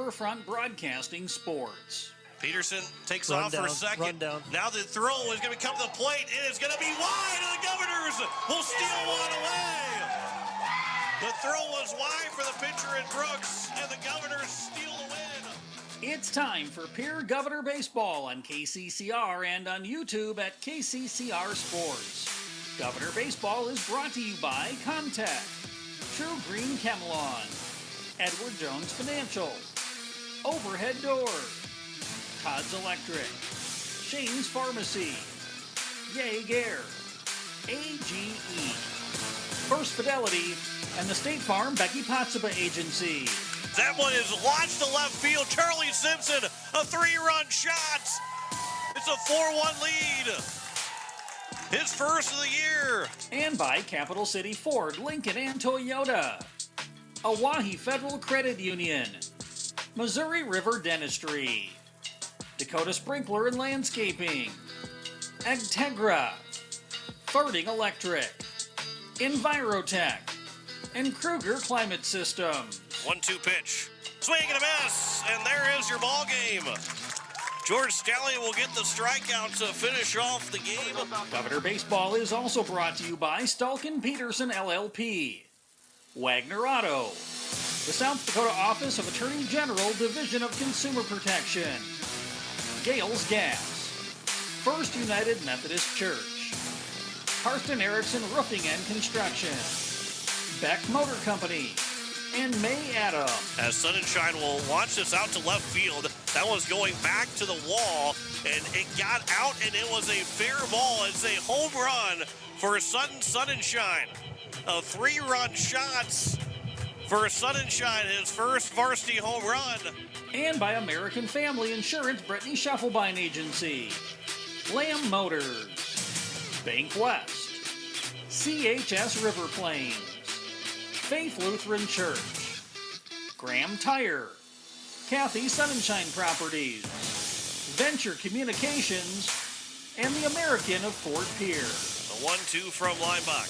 Riverfront Broadcasting Sports. Peterson takes off for a second. Rundown. Now the throw is going to come to the plate. It is going to be wide, and the Governors will steal one away. The throw was wide for the pitcher in Brooks, and the Governors steal the win. It's time for Pierre Governor Baseball on KCCR and on YouTube at KCCR Sports. Governor Baseball is brought to you by Comtech, True Green Camelon, Edward Jones Financial, Overhead Doors, Todd's Electric, Shane's Pharmacy, Jaeger, AGE, First Fidelity, and the State Farm Becky Potsuba Agency. That one is launched to left field. Charlie Simpson, a 3-run shot. It's a 4-1 lead. His first of the year. And by Capital City Ford, Lincoln, and Toyota. Oahe Federal Credit Union. Missouri River Dentistry. Dakota Sprinkler and Landscaping. Agtegra. Ferding Electric. Envirotech. And Kruger Climate Systems. 1-2 pitch. Swing and a miss. And there is your ball game. George Stallion will get the strikeout to finish off the game. Governor Baseball is also brought to you by Stalkin Peterson LLP, Wagner Auto, the South Dakota Office of Attorney General, Division of Consumer Protection, Gales Gas, First United Methodist Church, Karsten Erickson Roofing and Construction, Beck Motor Company, and May Adam. As Sun and Shine will launch this out to left field. That one's going back to the wall, and it got out, and it was a fair ball. It's a home run for Sun and Shine. A 3-run shot for Sun and Shine, his first varsity home run. And by American Family Insurance, Brittany Scheffelbein Agency, Lamb Motors, Bank West, CHS River Plains, Faith Lutheran Church, Graham Tire, Kathy Sunshine Properties, Venture Communications, and the American of Fort Pierre. The 1-2 from Lineback.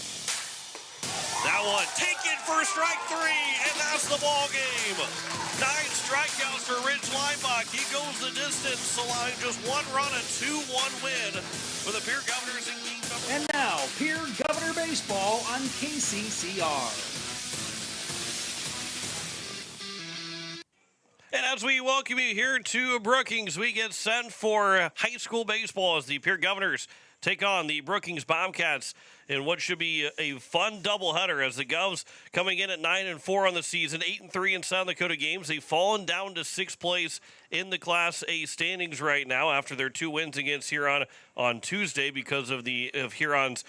That one taken for strike 3, and that's the ball game. 9 strikeouts for Rich Lineback. He goes the distance, allowing just 1 run, a 2-1 win for the Pierre Governors in game number. And now, Pierre Governor Baseball on KCCR. And as we welcome you here to Brookings, we get set for high school baseball as the Pierre Governors take on the Brookings Bobcats in what should be a fun doubleheader as the Govs coming in at 9-4 on the season, 8-3 in South Dakota games. They've fallen down to 6th place in the Class A standings right now after their 2 wins against Huron on Tuesday because of Huron's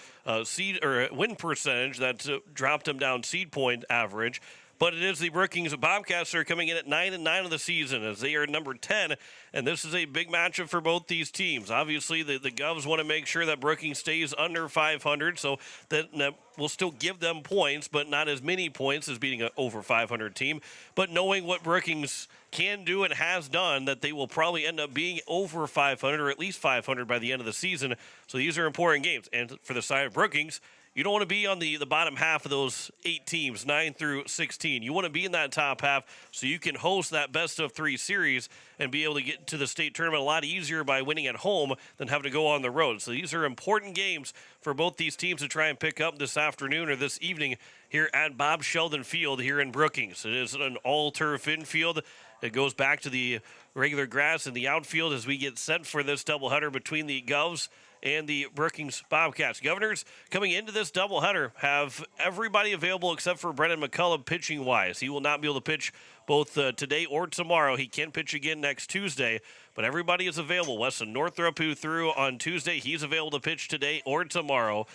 seed or win percentage that dropped them down seed point average. But it is the Brookings Bobcats that are coming in at 9-9 of the season as they are number 10, and this is a big matchup for both these teams. Obviously, the Govs want to make sure that Brookings stays under 500, so that will still give them points, but not as many points as beating an over 500 team. But knowing what Brookings can do and has done, that they will probably end up being over 500 or at least 500 by the end of the season. So these are important games. And for the side of Brookings, you don't want to be on the bottom half of those 8 teams, 9 through 16. You want to be in that top half so you can host that best-of-3 series and be able to get to the state tournament a lot easier by winning at home than having to go on the road. So these are important games for both these teams to try and pick up this afternoon or this evening here at Bob Sheldon Field here in Brookings. It is an all-turf infield. It goes back to the regular grass in the outfield as we get set for this doubleheader between the Govs and the Brookings Bobcats. Governors, coming into this doubleheader, have everybody available except for Brennan McCullough pitching-wise. He will not be able to pitch both today or tomorrow. He can pitch again next Tuesday, but everybody is available. Weston Northrup, who threw on Tuesday, he's available to pitch today or tomorrow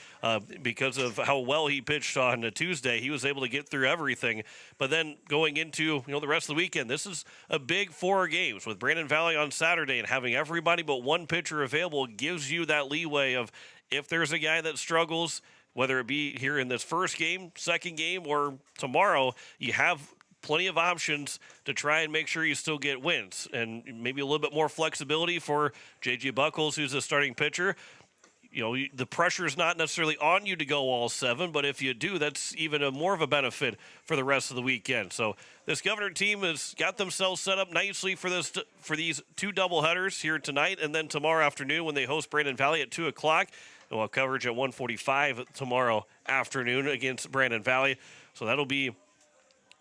because of how well he pitched on Tuesday. He was able to get through everything. But then going into the rest of the weekend, this is a big 4 games with Brandon Valley on Saturday, and having everybody but one pitcher available gives you that leeway of if there's a guy that struggles, whether it be here in this first game, second game, or tomorrow, you have plenty of options to try and make sure you still get wins, and maybe a little bit more flexibility for J.J. Buckles, who's a starting pitcher. the pressure is not necessarily on you to go all 7, but if you do, that's even more of a benefit for the rest of the weekend. So this Governor team has got themselves set up nicely for these 2 doubleheaders here tonight and then tomorrow afternoon when they host Brandon Valley at 2 o'clock. We'll have coverage at 1:45 tomorrow afternoon against Brandon Valley. So that'll be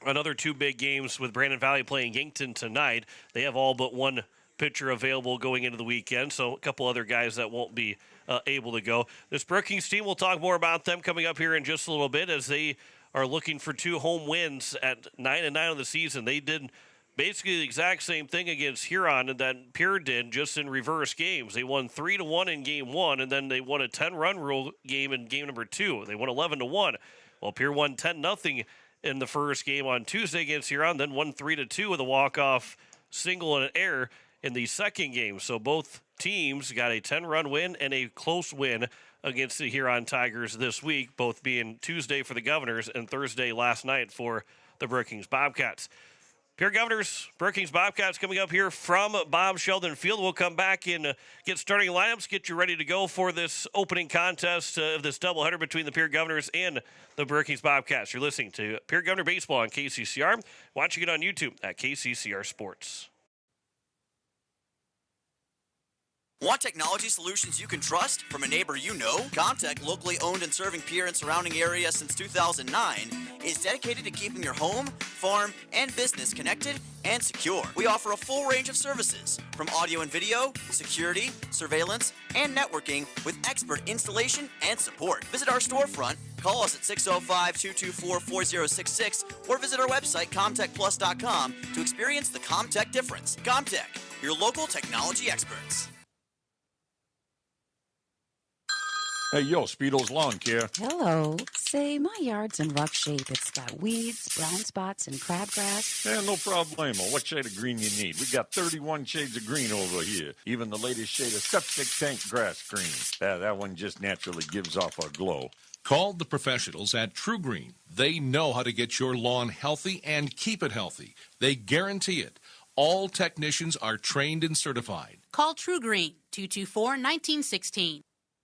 another 2 big games with Brandon Valley playing Yankton tonight. They have all but one pitcher available going into the weekend, so a couple other guys that won't be able to go. This Brookings team, we'll talk more about them coming up here in just a little bit as they are looking for 2 home wins at 9-9 on the season. They did basically the exact same thing against Huron that Pierre did, just in reverse games. They won 3-1 in game 1, and then they won a 10-run rule game in game number 2. They won 11-1. Well, Pierre won 10-0 in the first game on Tuesday against Huron, then won 3-2 with a walk-off single and an error in the second game. So both teams got a 10-run win and a close win against the Huron Tigers this week, both being Tuesday for the Governors and Thursday last night for the Brookings Bobcats. Pierre Governors, Brookings Bobcats coming up here from Bob Sheldon Field. We'll come back and get starting lineups, get you ready to go for this opening contest of this doubleheader between the Pierre Governors and the Brookings Bobcats. You're listening to Pierre Governor Baseball on KCCR. Watching it on YouTube at KCCR Sports. Want technology solutions you can trust from a neighbor you know? Comtech, locally owned and serving Pierre and surrounding area since 2009, is dedicated to keeping your home, farm, and business connected and secure. We offer a full range of services, from audio and video, security, surveillance, and networking with expert installation and support. Visit our storefront, call us at 605-224-4066, or visit our website, comtechplus.com, to experience the Comtech difference. Comtech, your local technology experts. Hey, yo, Speedo's Lawn Care. Hello. Say, my yard's in rough shape. It's got weeds, brown spots, and crabgrass. Yeah, no problemo. What shade of green you need? We got 31 shades of green over here. Even the latest shade of septic tank grass green. That one just naturally gives off a glow. Call the professionals at True Green. They know how to get your lawn healthy and keep it healthy. They guarantee it. All technicians are trained and certified. Call True Green, 224-1916.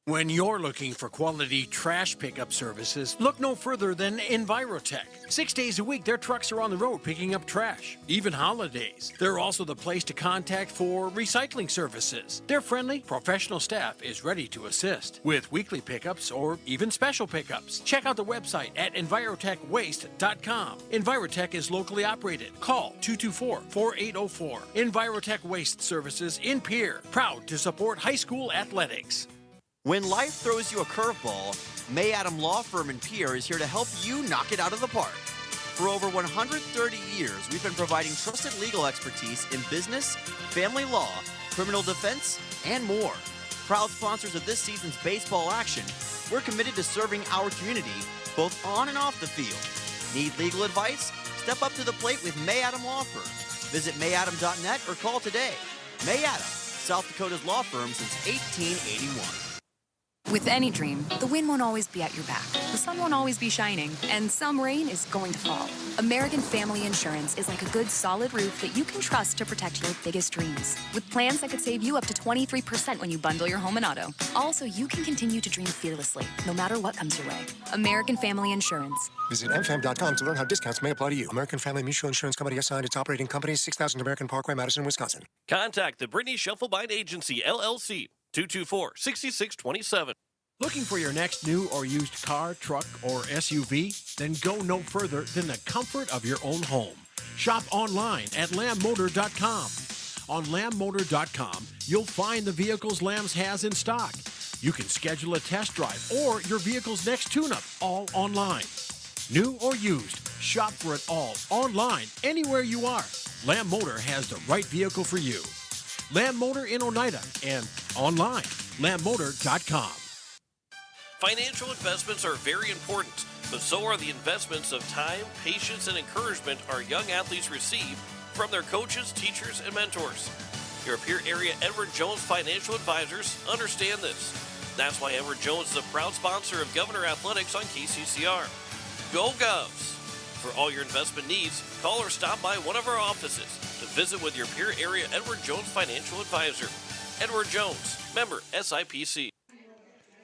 When you're looking for quality trash pickup services, look no further than Envirotech. 6 days a week, their trucks are on the road picking up trash, even holidays. They're also the place to contact for recycling services. Their friendly, professional staff is ready to assist with weekly pickups or even special pickups. Check out the website at envirotechwaste.com. Envirotech is locally operated. Call 224-4804. Envirotech Waste Services in Pierre, proud to support high school athletics. When life throws you a curveball, May Adam Law Firm in Pierre is here to help you knock it out of the park. For over 130 years, we've been providing trusted legal expertise in business, family law, criminal defense, and more. Proud sponsors of this season's baseball action, we're committed to serving our community both on and off the field. Need legal advice? Step up to the plate with May Adam Law Firm. Visit mayadam.net or call today. May Adam, South Dakota's law firm since 1881. With any dream, the wind won't always be at your back, the sun won't always be shining, and some rain is going to fall. American Family Insurance is like a good, solid roof that you can trust to protect your biggest dreams. With plans that could save you up to 23% when you bundle your home and auto. Also, you can continue to dream fearlessly, no matter what comes your way. American Family Insurance. Visit mfam.com to learn how discounts may apply to you. American Family Mutual Insurance Company assigned its operating company, 6000 American Parkway, Madison, Wisconsin. Contact the Brittany Shufflebind Agency, LLC, 224-6627. Looking for your next new or used car, truck, or SUV? Then go no further than the comfort of your own home. Shop online at lambmotor.com. On lambmotor.com, you'll find the vehicles Lambs has in stock. You can schedule a test drive or your vehicle's next tune-up, all online. New or used, shop for it all online, anywhere you are. Lamb Motor has the right vehicle for you. Lamb Motor in Oneida and online, lambmotor.com. Financial investments are very important, but so are the investments of time, patience, and encouragement our young athletes receive from their coaches, teachers, and mentors. Your Pierre area Edward Jones Financial Advisors understand this. That's why Edward Jones is a proud sponsor of Governor Athletics on KCCR. Go Govs! For all your investment needs, call or stop by one of our offices to visit with your Pierre area Edward Jones Financial Advisor. Edward Jones, member SIPC.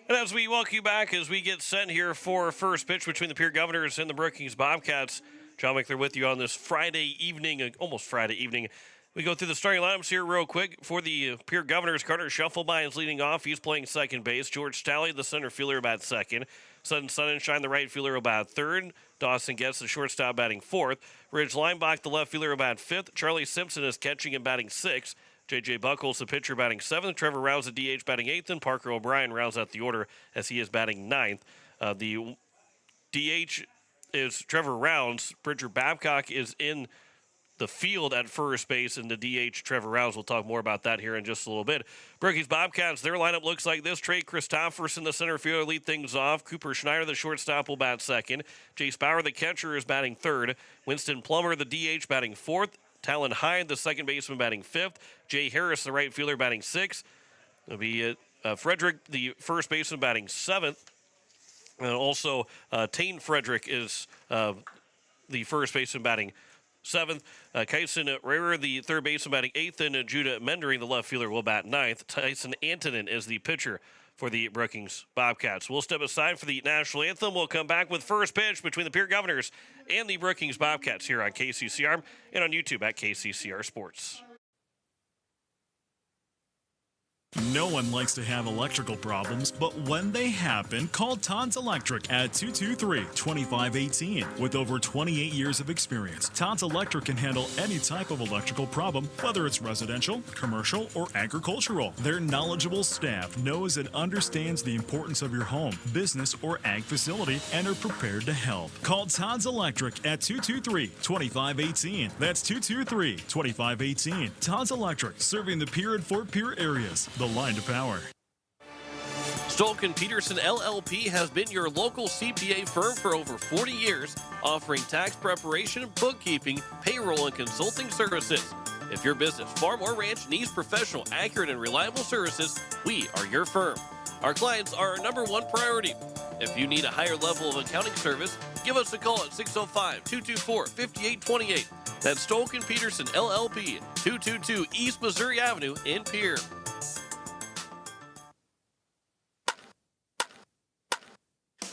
And as we welcome you back, as we get set here for first pitch between the Pierre Governors and the Brookings Bobcats, John Wickler with you on this Friday evening, almost Friday evening. We go through the starting lineups here real quick. For the Pierre Governors, Carter Shuffleby is leading off. He's playing second base. George Stalley, the center fielder, about second. Sutton Sunshine, the right fielder, about third. Dawson Getz, the shortstop, batting fourth. Ridge Linebach, the left fielder, about fifth. Charlie Simpson is catching and batting sixth. J.J. Buckles, the pitcher, batting seventh. Trevor Rouse, the DH, batting eighth. And Parker O'Brien rounds out the order as he is batting ninth. The DH is Trevor Rounds. Bridger Babcock is in the field at first base, and the DH, Trevor Rouse. We'll talk more about that here in just a little bit. Brookings Bobcats, their lineup looks like this. Trey Christopherson, the center fielder, lead things off. Cooper Schneider, the shortstop, will bat second. Jace Bauer, the catcher, is batting third. Winston Plummer, the DH, batting fourth. Talon Hyde, the second baseman, batting fifth. Jay Harris, the right fielder, batting sixth. It'll be Frederick, the first baseman, batting seventh. And also, Tane Frederick is the first baseman, batting seventh. Kyson Rarer, the third baseman, batting eighth. And Judah Mendering, the left fielder, will bat ninth. Tyson Antonin is the pitcher for the Brookings Bobcats. We'll step aside for the national anthem. We'll come back with first pitch between the Pierre Governors and the Brookings Bobcats here on KCCR and on YouTube at KCCR Sports. No one likes to have electrical problems, but when they happen, call Todd's Electric at 223-2518. With over 28 years of experience, Todd's Electric can handle any type of electrical problem, whether it's residential, commercial, or agricultural. Their knowledgeable staff knows and understands the importance of your home, business, or ag facility and are prepared to help. Call Todd's Electric at 223-2518. That's 223-2518. Todd's Electric, serving the Pierre and Fort Pierre areas. The line to power. Stolken Peterson LLP has been your local CPA firm for over 40 years, offering tax preparation, bookkeeping, payroll, and consulting services. If your business, farm, or ranch needs professional, accurate, and reliable services, we are your firm. Our clients are our number one priority. If you need a higher level of accounting service, give us a call at 605-224-5828. That's Stolken Peterson LLP, 222 East Missouri Avenue in Pierre.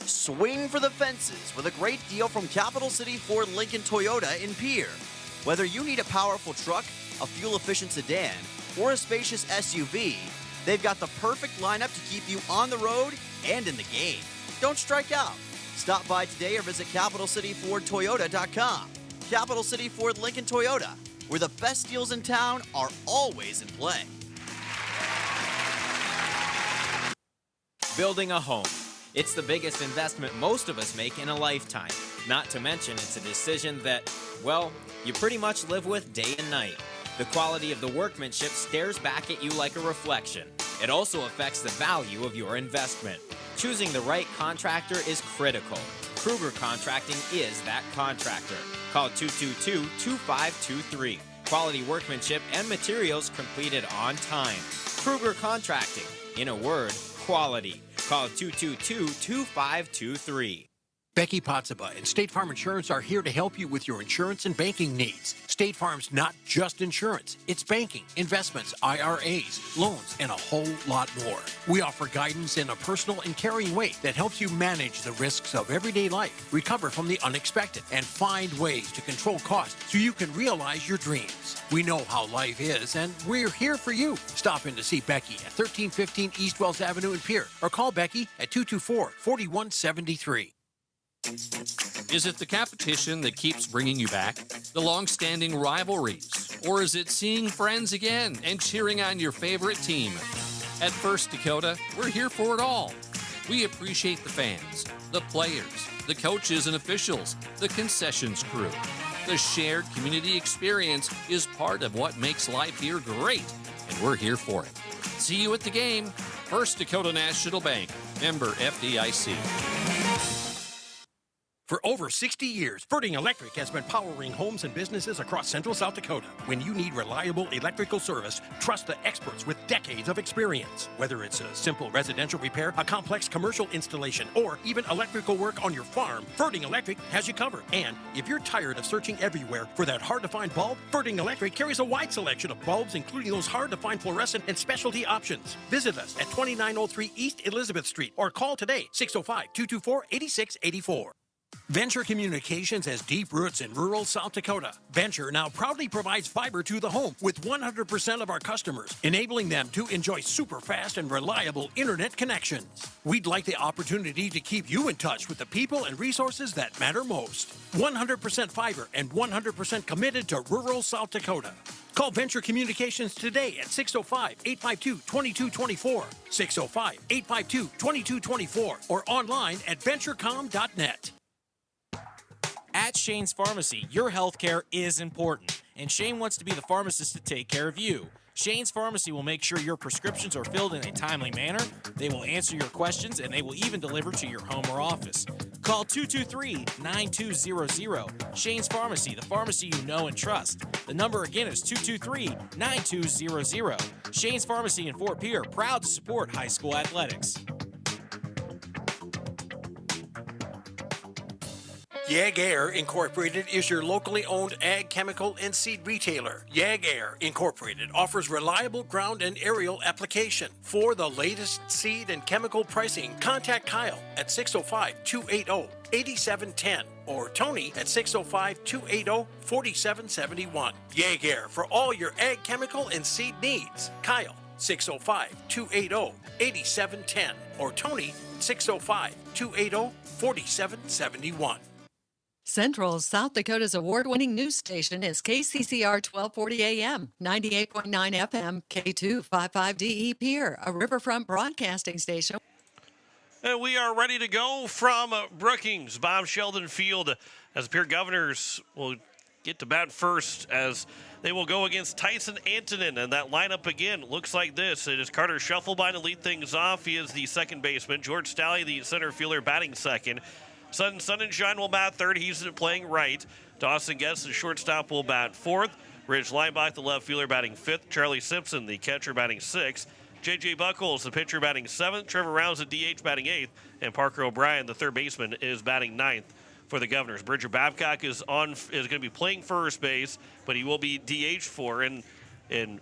Swing for the fences with a great deal from Capital City Ford Lincoln Toyota in Pierre. Whether you need a powerful truck, a fuel-efficient sedan, or a spacious SUV, they've got the perfect lineup to keep you on the road and in the game. Don't strike out. Stop by today or visit CapitalCityFordToyota.com. Capital City Ford Lincoln Toyota, where the best deals in town are always in play. Building a home. It's the biggest investment most of us make in a lifetime. Not to mention, it's a decision that, well, you pretty much live with day and night. The quality of the workmanship stares back at you like a reflection. It also affects the value of your investment. Choosing the right contractor is critical. Kruger Contracting is that contractor. Call 222-2523. Quality workmanship and materials completed on time. Kruger Contracting. In a word, quality. Call 222-2523. Becky Pottsaba and State Farm Insurance are here to help you with your insurance and banking needs. State Farm's not just insurance. It's banking, investments, IRAs, loans, and a whole lot more. We offer guidance in a personal and caring way that helps you manage the risks of everyday life, recover from the unexpected, and find ways to control costs so you can realize your dreams. We know how life is, and we're here for you. Stop in to see Becky at 1315 East Wells Avenue in Pierre, or call Becky at 224-4173. Is it the competition that keeps bringing you back? The long-standing rivalries? Or is it seeing friends again and cheering on your favorite team? At First Dakota, we're here for it all. We appreciate the fans, the players, the coaches and officials, the concessions crew. The shared community experience is part of what makes life here great, and we're here for it. See you at the game. First Dakota National Bank, member FDIC. For over 60 years, Ferding Electric has been powering homes and businesses across central South Dakota. When you need reliable electrical service, trust the experts with decades of experience. Whether it's a simple residential repair, a complex commercial installation, or even electrical work on your farm, Ferding Electric has you covered. And if you're tired of searching everywhere for that hard-to-find bulb, Ferding Electric carries a wide selection of bulbs, including those hard-to-find fluorescent and specialty options. Visit us at 2903 East Elizabeth Street or call today, 605-224-8684. Venture Communications has deep roots in rural South Dakota. Venture now proudly provides fiber to the home with 100% of our customers, enabling them to enjoy super fast and reliable internet connections. We'd like the opportunity to keep you in touch with the people and resources that matter most. 100% fiber and 100% committed to rural South Dakota. Call Venture Communications today at 605-852-2224, 605-852-2224, or online at venturecom.net. At Shane's Pharmacy, your health care is important, and Shane wants to be the pharmacist to take care of you. Shane's Pharmacy will make sure your prescriptions are filled in a timely manner, they will answer your questions, and they will even deliver to your home or office. Call 223-9200. Shane's Pharmacy, the pharmacy you know and trust. The number again is 223-9200. Shane's Pharmacy in Fort Pierre, proud to support high school athletics. Yag Air Incorporated is your locally owned ag chemical and seed retailer. Yag Air Incorporated offers reliable ground and aerial application. For the latest seed and chemical pricing, contact Kyle at 605-280-8710 or Tony at 605-280-4771. Yag Air for all your ag chemical and seed needs. Kyle, 605-280-8710 or Tony, 605-280-4771. Central South Dakota's award-winning news station is KCCR 1240 AM, 98.9 FM, K255DE Pierre, a riverfront broadcasting station. And we are ready to go from Brookings, Bob Sheldon Field, as the Pierre Governors will get to bat first as they will go against Tyson Antonin. And that lineup again looks like this. It is Carter Shufflebine to lead things off. He is the second baseman. George Stalley, the center fielder, batting second. Sun and Shine will bat third. He's playing right. Dawson Guest, the shortstop, will bat fourth. Rich Leinbach, the left fielder, batting fifth. Charlie Simpson, the catcher, batting sixth. J.J. Buckles, the pitcher, batting seventh. Trevor Rounds, the DH, batting eighth. And Parker O'Brien, the third baseman, is batting ninth for the Governors. Bridger Babcock is going to be playing first base, but he will be DH for. In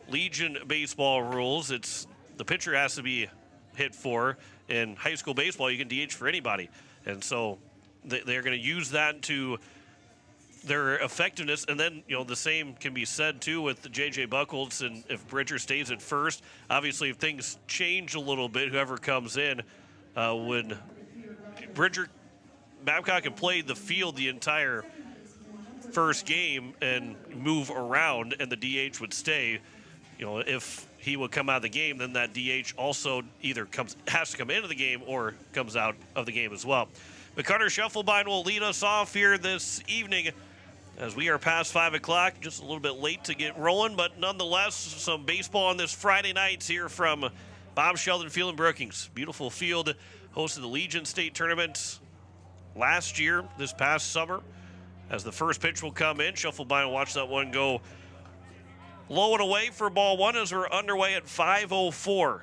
Legion baseball rules, it's the pitcher has to be hit for. In high school baseball, you can DH for anybody. And so they're going to use that to their effectiveness. And then, the same can be said, too, with J.J. Buckles. And if Bridger stays at first, obviously, if things change a little bit, whoever comes in, when Bridger Babcock can play the field the entire first game and move around, and the DH would stay. If he would come out of the game, then that DH also either has to come into the game or comes out of the game as well. But Carter Shufflebine will lead us off here this evening as we are past 5 o'clock, just a little bit late to get rolling, but nonetheless, some baseball on this Friday night here from Bob Sheldon Field in Brookings. Beautiful field, hosted the Legion State Tournament last year, this past summer. As the first pitch will come in, Shufflebine will watch that one go low and away for ball one as we're underway at 5:04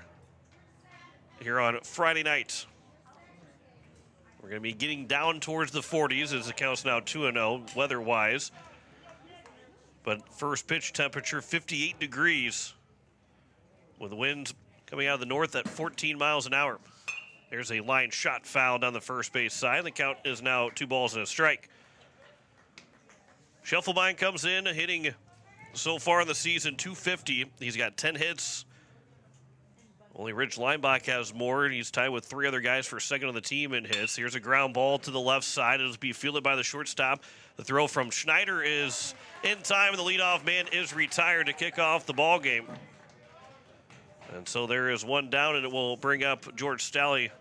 here on Friday night. We're going to be getting down towards the 40s as the count's now 2-0 weather-wise. But first pitch temperature 58 degrees with winds coming out of the north at 14 miles an hour. There's a line shot foul down the first base side. The count is now 2 balls and a strike. Shufflebine comes in hitting so far in the season 250. He's got 10 hits. Only Rich Leinbach has more, and he's tied with 3 other guys for second on the team in hits. Here's a ground ball to the left side. It'll be fielded by the shortstop. The throw from Schneider is in time, and the leadoff man is retired to kick off the ball game. And so there is one down, and it will bring up George Stalley,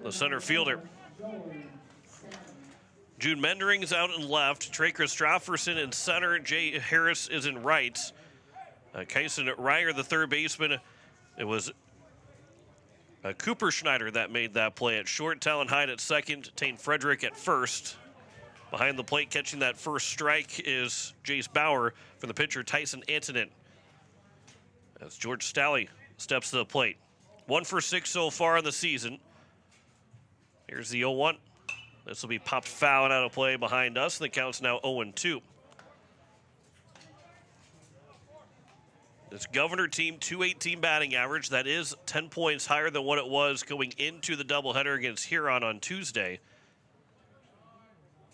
the center fielder. Jude Mendering's out in left. Trey Christofferson in center. Jay Harris is in right. Kyson Ryer, the third baseman. It was Cooper Schneider that made that play at short. Talon Hyde at second. Tane Frederick at first. Behind the plate catching that first strike is Jace Bauer from the pitcher Tyson Antonin. As George Stalley steps to the plate. 1 for 6 so far in the season. Here's the 0-1. This will be popped foul and out of play behind us. The count's now 0-2. This Governor team, .218 batting average. That is 10 points higher than what it was going into the doubleheader against Huron on Tuesday.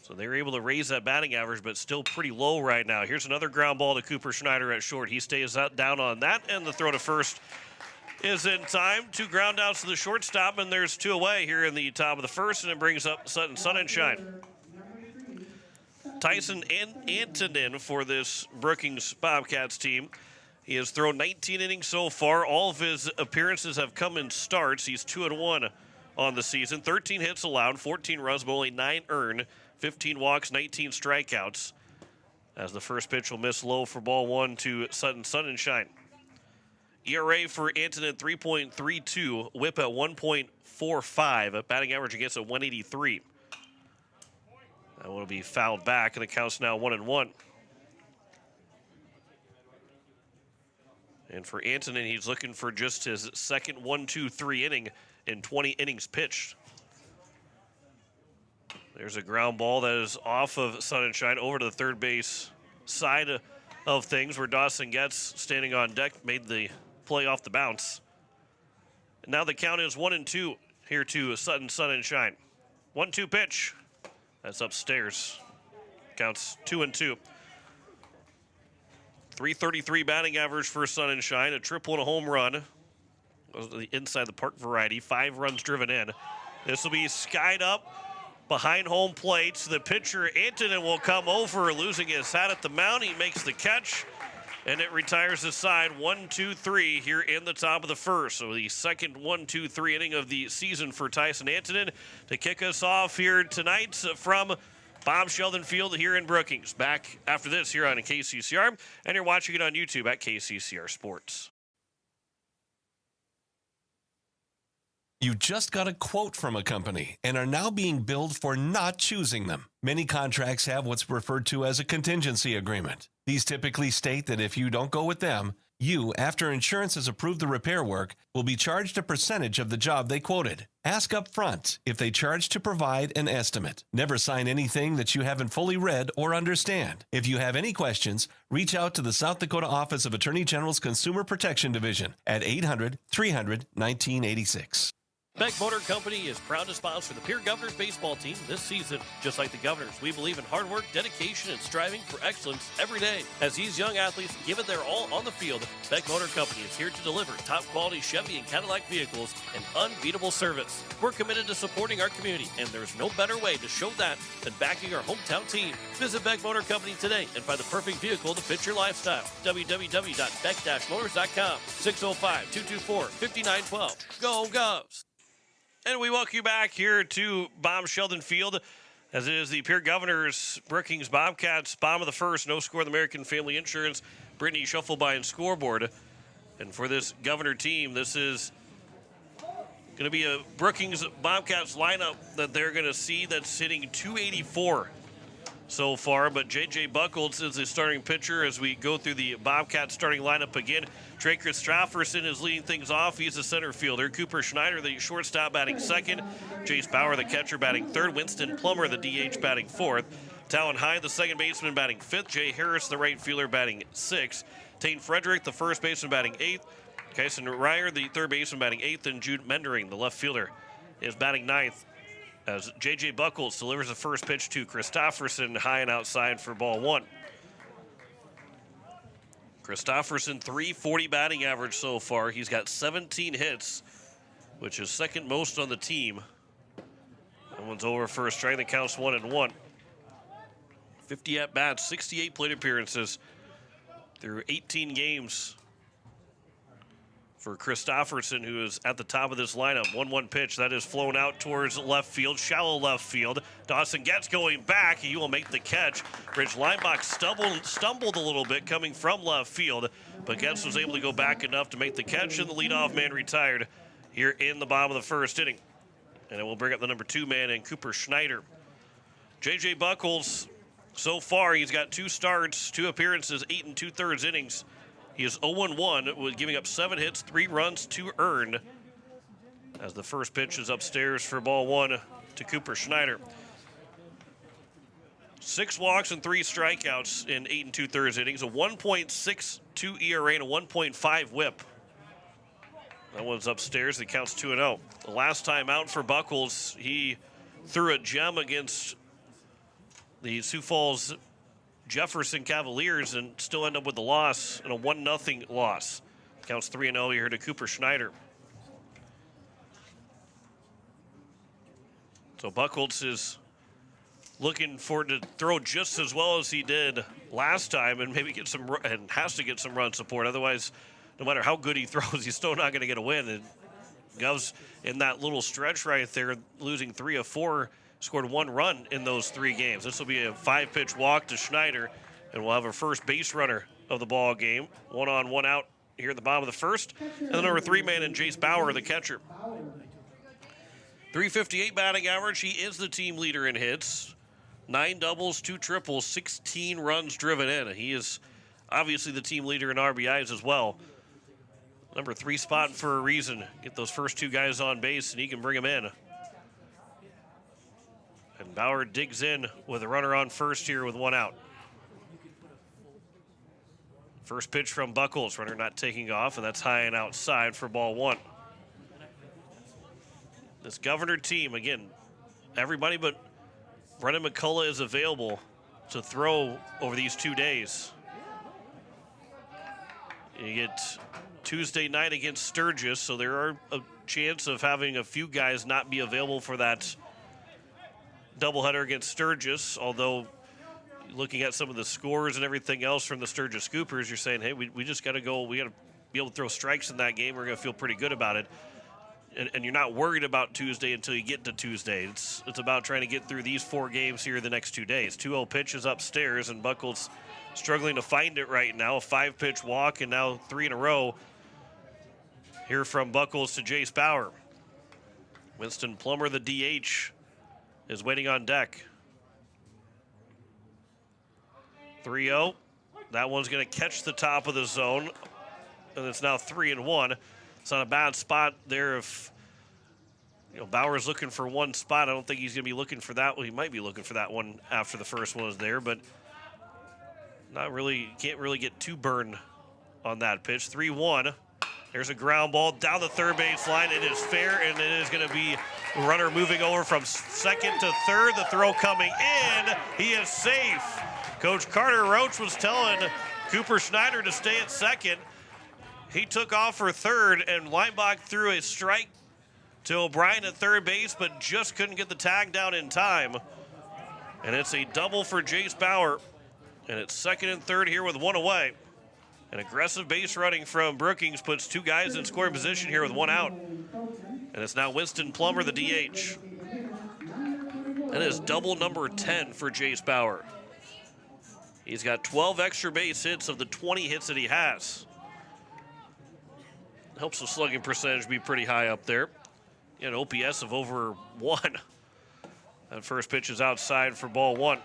So they were able to raise that batting average, but still pretty low right now. Here's another ground ball to Cooper Schneider at short. He stays down on that, and the throw to first is in time. 2 ground outs to the shortstop, and there's 2 away here in the top of the first, and it brings up Sutton Sunshine. Tyson Antonin for this Brookings Bobcats team. He has thrown 19 innings so far. All of his appearances have come in starts. He's 2-1 on the season. 13 hits allowed, 14 runs, but only 9 earned. 15 walks, 19 strikeouts. As the first pitch will miss low for ball 1 to Sutton Sunshine. ERA for Antonin 3.32, whip at 1.45, batting average against a 183. That will be fouled back, and the count's now 1-1. And for Antonin, he's looking for just his second 1-2-3 inning in 20 innings pitched. There's a ground ball that is off of Sunshine over to the third base side of things, where Dawson Getz, standing on deck, made the play off the bounce. And now the count is 1-2 here to Sutton Sunshine. 1-2 pitch. That's upstairs. Counts 2-2. 333 batting average for Sunshine, a triple and a home run. Those are the inside the park variety. 5 runs driven in. This will be skied up behind home plate. The pitcher, Antonin, will come over, losing his hat at the mound. He makes the catch, and it retires the side. 1-2-3 here in the top of the first. So the second 1-2-3 inning of the season for Tyson Antonin to kick us off here tonight from Bob Sheldon Field here in Brookings. Back after this here on KCCR, and you're watching it on YouTube at KCCR Sports. You just got a quote from a company and are now being billed for not choosing them. Many contracts have what's referred to as a contingency agreement. These typically state that if you don't go with them, you, after insurance has approved the repair work, will be charged a percentage of the job they quoted. Ask up front if they charge to provide an estimate. Never sign anything that you haven't fully read or understand. If you have any questions, reach out to the South Dakota Office of Attorney General's Consumer Protection Division at 800-300-1986. Beck Motor Company is proud to sponsor the Pierre Governors baseball team this season. Just like the Governors, we believe in hard work, dedication, and striving for excellence every day. As these young athletes give it their all on the field, Beck Motor Company is here to deliver top-quality Chevy and Cadillac vehicles and unbeatable service. We're committed to supporting our community, and there's no better way to show that than backing our hometown team. Visit Beck Motor Company today and find the perfect vehicle to fit your lifestyle. www.beck-motors.com. 605-224-5912. Go Govs! And we welcome you back here to Bob Sheldon Field, as it is the Pierre Governors Brookings Bobcats. Bottom of the first, no score the American Family Insurance, Brittany Schuffelbein scoreboard. And for this Governor team, this is going to be a Brookings Bobcats lineup that they're going to see that's hitting .284 so far. But J.J. Buckles is the starting pitcher as we go through the Bobcats starting lineup again. Trey Christopherson is leading things off. He's the center fielder. Cooper Schneider, the shortstop, batting second. Jace Bauer, the catcher, batting third. Winston Plummer, the DH, batting fourth. Talon Hyde, the second baseman, batting fifth. Jay Harris, the right fielder, batting sixth. Tane Frederick, the first baseman, batting eighth. Kyson Ryer, the third baseman, batting eighth. And Jude Mendering, the left fielder, is batting ninth. As J.J. Buckles delivers the first pitch to Christopherson, high and outside for ball 1. Christopherson, .340 batting average so far. He's got 17 hits, which is second most on the team. That one's over for a strike that counts 1-1. 50 at-bats, 68 plate appearances through 18 games for Christopherson, who is at the top of this lineup. 1-1 pitch that is flown out towards left field, shallow left field. Dawson Getz going back. He will make the catch. Rich Leinbach stumbled a little bit coming from left field, but Getz was able to go back enough to make the catch, and the leadoff man retired here in the bottom of the first inning. And it will bring up the number 2 man in Cooper Schneider. J.J. Buckles, so far, he's got 2 starts, 2 appearances, 8 2/3 innings. He is 0-1 with giving up 7 hits, 3 runs, 2 earned. As the first pitch is upstairs for ball 1 to Cooper Schneider. 6 walks and 3 strikeouts in 8 2/3 innings, a 1.62 ERA and a 1.5 WHIP. That one's upstairs. The count's 2-0. The last time out for Buckles, he threw a gem against the Sioux Falls Jefferson Cavaliers and still end up with the loss and a 1-0 loss. Counts 3-0 here to Cooper Schneider. So Buckles is looking for to throw just as well as he did last time and maybe get some and has to get some run support. Otherwise, no matter how good he throws, he's still not going to get a win. And Govs in that little stretch right there, losing 3 of 4, scored 1 run in those 3 games. This will be a 5-pitch walk to Schneider, and we'll have our first base runner of the ball game. 1 on, 1 out here at the bottom of the first. And the number 3 man in Jace Bauer, the catcher. .358 batting average. He is the team leader in hits. 9 doubles, 2 triples, 16 runs driven in. He is obviously the team leader in RBIs as well. Number 3 spot for a reason. Get those first 2 guys on base, and he can bring them in. And Bauer digs in with a runner on first here with 1 out. First pitch from Buckles. Runner not taking off, and that's high and outside for ball 1. This Governor team, again, everybody but Brennan McCullough is available to throw over these 2 days. You get Tuesday night against Sturgis, so there are a chance of having a few guys not be available for that doubleheader against Sturgis, although looking at some of the scores and everything else from the Sturgis Scoopers, you're saying, hey, we just got to go, we got to be able to throw strikes in that game. We're going to feel pretty good about it. And you're not worried about Tuesday until you get to Tuesday. It's about trying to get through these 4 games here the next 2 days. 2-0 pitch is upstairs, and Buckles struggling to find it right now. A 5-pitch walk, and now 3 in a row. Here from Buckles to Jace Bauer. Winston Plummer, the DH, is waiting on deck. 3-0. That one's going to catch the top of the zone, and it's now 3-1. It's not a bad spot there. If Bauer's looking for 1 spot, I don't think he's going to be looking for that one. He might be looking for that one after the first one was there, but not really. Can't really get too burned on that pitch. 3-1. There's a ground ball down the third base line. It is fair, and it is going to be a runner moving over from second to third. The throw coming in. He is safe. Coach Carter Roach was telling Cooper Schneider to stay at second. He took off for third, and Leinbach threw a strike to O'Brien at third base, but just couldn't get the tag down in time. And it's a double for Jace Bauer, and it's second and third here with 1 away. An aggressive base running from Brookings puts 2 guys in scoring position here with 1 out. And it's now Winston Plummer, the DH. That is double number 10 for Jace Bauer. He's got 12 extra base hits of the 20 hits that he has. Helps the slugging percentage be pretty high up there. An OPS of over 1. That first pitch is outside for ball 1.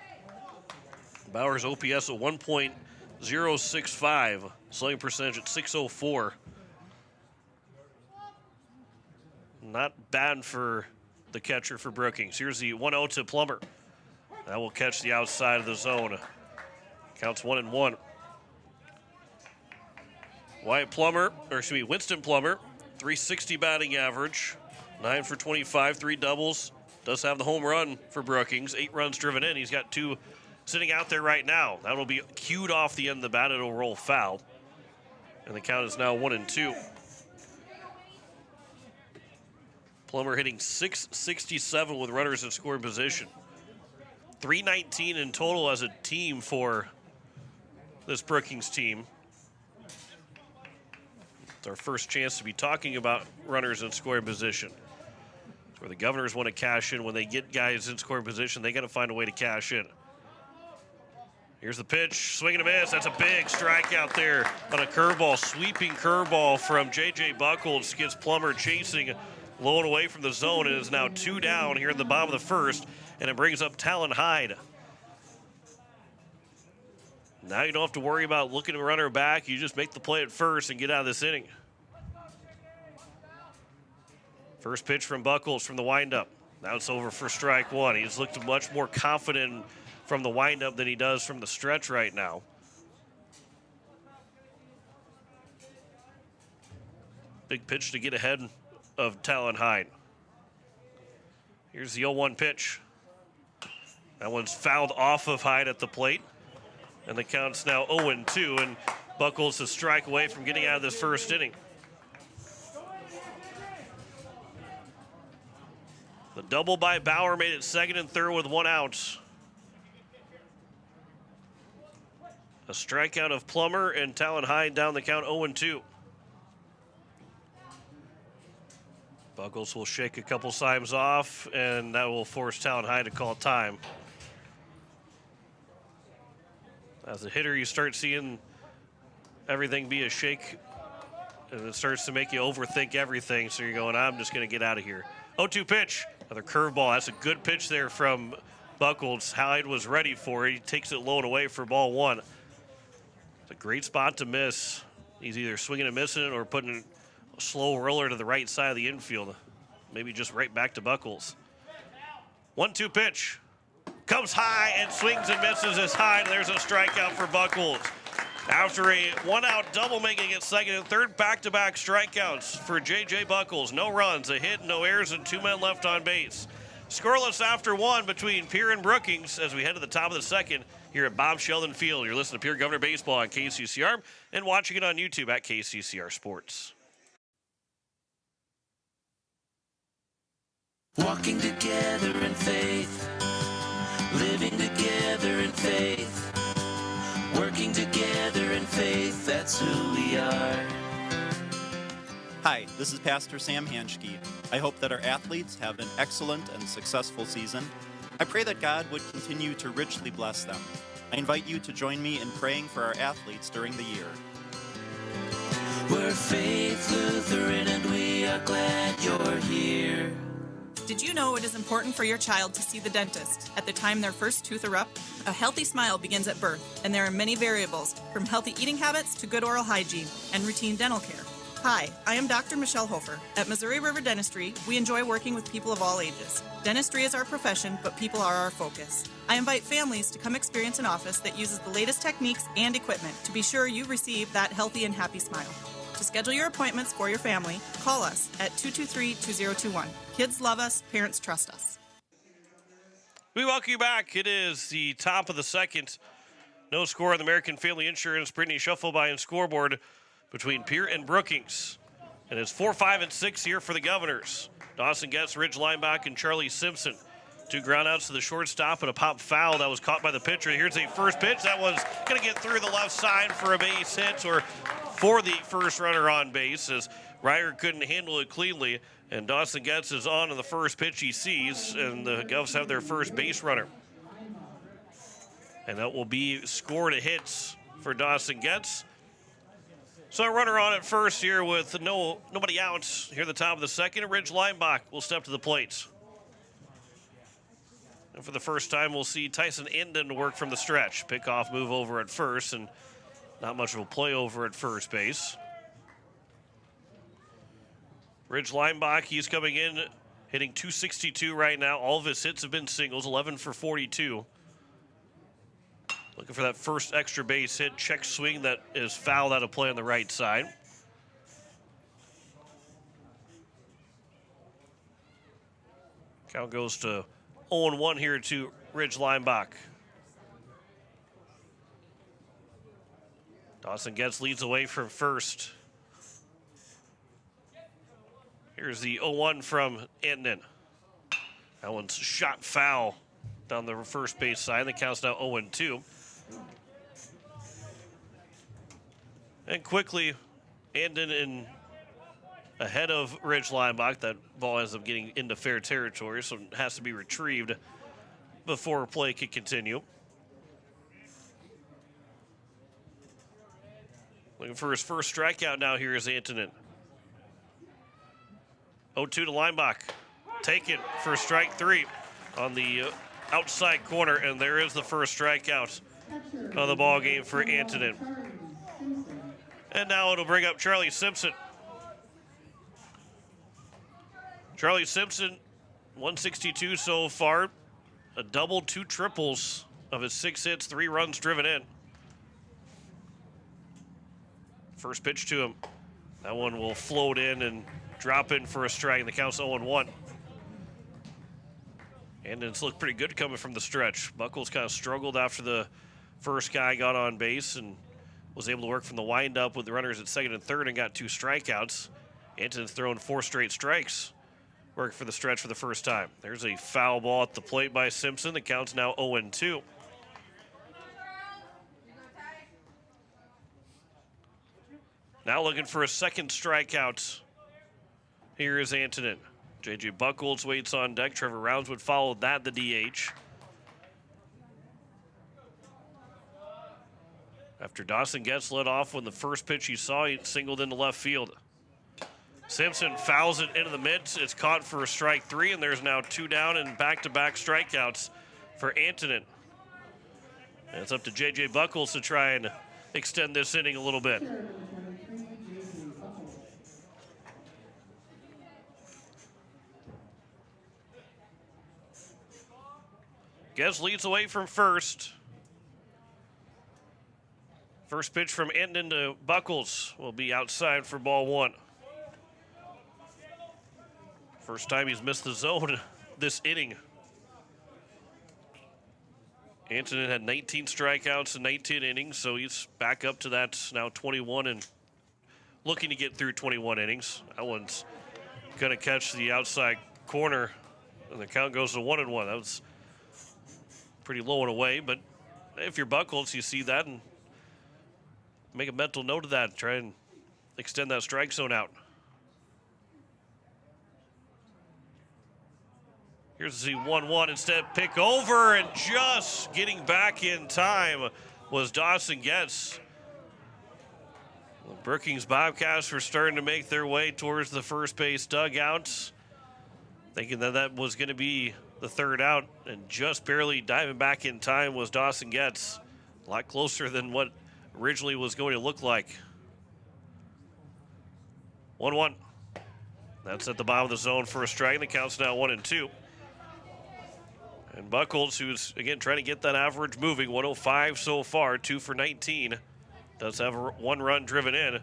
Bauer's OPS at 1.065. Slugging percentage at 604. Not bad for the catcher for Brookings. Here's the 1-0 to Plummer. That will catch the outside of the zone. Counts 1-1. Winston Plummer, .360 batting average, 9 for 25, 3 doubles. Does have the home run for Brookings, 8 runs driven in. He's got 2 sitting out there right now. That'll be cued off the end of the bat. It'll roll foul. And the count is now 1-2. Plummer hitting .667 with runners in scoring position. .319 in total as a team for this Brookings team. It's our first chance to be talking about runners in scoring position. It's where the Governors want to cash in. When they get guys in scoring position, they got to find a way to cash in. Here's the pitch, swing and a miss. That's a big strikeout there on a curveball, sweeping curveball from J.J. Buckles. Gets Plummer chasing low and away from the zone, and is now 2 down here in the bottom of the first, and it brings up Talon Hyde. Now you don't have to worry about looking a runner back. You just make the play at first and get out of this inning. First pitch from Buckles from the windup. Now it's over for strike one. He's looked much more confident from the windup than he does from the stretch right now. Big pitch to get ahead of Talon Hyde. Here's the 0-1 pitch. That one's fouled off of Hyde at the plate. And the count's now 0-2, and Buckles a strike away from getting out of this first inning. The double by Bauer made it second and third with 1 out. A strikeout of Plummer, and Talon Hyde down the count 0-2. Buckles will shake a couple times off, and that will force Talon Hyde to call time. As a hitter, you start seeing everything be a shake, and it starts to make you overthink everything, so you're going, I'm just going to get out of here. 0-2 pitch, another curveball. That's a good pitch there from Buckles. Hyde was ready for it. He takes it low and away for ball one. It's a great spot to miss. He's either swinging and missing it or putting a slow roller to the right side of the infield. Maybe just right back to Buckles. 1-2 pitch. Comes high and swings and misses as Hyde. There's a strikeout for Buckles. After a 1-out double making it second and third, back-to-back strikeouts for J.J. Buckles. No runs, a hit, no errors, and 2 men left on base. Scoreless after 1 between Pierre and Brookings as we head to the top of the second here at Bob Sheldon Field. You're listening to Pierre Governor Baseball on KCCR and watching it on YouTube at KCCR Sports. Walking together in faith, living together in faith, working together in faith, that's who we are. Hi, this is Pastor Sam Hanschke. I hope that our athletes have an excellent and successful season. I pray that God would continue to richly bless them. I invite you to join me in praying for our athletes during the year. We're Faith Lutheran and we are glad you're here. Did you know it is important for your child to see the dentist at the time their first tooth erupt? A healthy smile begins at birth, and there are many variables, from healthy eating habits to good oral hygiene and routine dental care. Hi, I am Dr. Michelle Hofer. At Missouri River Dentistry, we enjoy working with people of all ages. Dentistry is our profession, but people are our focus. I invite families to come experience an office that uses the latest techniques and equipment to be sure you receive that healthy and happy smile. To schedule your appointments for your family, call us at 223-2021. Kids love us, parents trust us. We welcome you back. It is the top of the second. No score on the American Family Insurance Brittany Shufflebein scoreboard between Pierre and Brookings. And it's 4, 5, and 6 here for the Governors. Dawson Getz, Ridge Lineback, and Charlie Simpson. 2 groundouts to the shortstop and a pop foul that was caught by the pitcher. Here's a first pitch. That one's going to get through the left side for a base hit, or for the first runner on base, as Ryder couldn't handle it cleanly. And Dawson Getz is on to the first pitch he sees, and the Govs have their first base runner. And that will be score to hits for Dawson Getz. So a runner on at first here with nobody out here at the top of the second. Ridge Lineback will step to the plate. And for the first time, we'll see Tyson Inden work from the stretch. Pickoff move over at first, and not much of a play over at first base. Ridge Lineback, he's coming in, hitting .262 right now. All of his hits have been singles, 11 for 42. Looking for that first extra base hit. Check swing that is fouled out of play on the right side. Count goes to 0-1 here to Ridge Lineback. Dawson Getz leads away from first. Here's the 0-1 from Inden. That one's shot foul down the first base side. The count's now 0-2. And quickly, Inden in ahead of Ridge Lineback. That ball ends up getting into fair territory, so it has to be retrieved before play can continue. Looking for his first strikeout now. Here is Antonin. 0-2 to Leinbach. Take it for strike 3 on the outside corner, and there is the first strikeout of the ball game for Antonin. And now it'll bring up Charlie Simpson. Charlie Simpson, 162 so far, a double, 2 triples of his 6 hits, 3 runs driven in. First pitch to him. That one will float in and drop in for a strike. The count's 0-1. And it's looked pretty good coming from the stretch. Buckles kind of struggled after the first guy got on base and was able to work from the windup with the runners at second and third and got 2 strikeouts. Anton's thrown 4 straight strikes, working for the stretch for the first time. There's a foul ball at the plate by Simpson. The count's now 0-2. Now looking for a second strikeout. Here is Antonin. J.J. Buckles waits on deck. Trevor Roundswood followed that, the DH. After Dawson gets let off when the first pitch he saw, he singled into left field. Simpson fouls it into the mids. It's caught for a strike 3, and there's now 2 down and back-to-back strikeouts for Antonin. And it's up to J.J. Buckles to try and extend this inning a little bit. Guess leads away from first. First pitch from Endon to Buckles will be outside for ball 1. First time he's missed the zone this inning. Antonin had 19 strikeouts in 19 innings, so he's back up to that now 21 and looking to get through 21 innings. That one's going to catch the outside corner, and the count goes to 1-1. That was pretty low and away, but if you're Buckles, you see that and make a mental note of that. Try and extend that strike zone out. Here's the 1-1 instead. Pick over, and just getting back in time was Dawson Getz. The Brookings Bobcats were starting to make their way towards the first base dugout, thinking that that was going to be the third out, and just barely diving back in time was Dawson Getz. A lot closer than what originally was going to look like. 1-1. That's at the bottom of the zone for a strike. The count's now 1-2. And Buckles, who's, again, trying to get that average moving, 105 so far, 2 for 19. Does have 1 run driven in.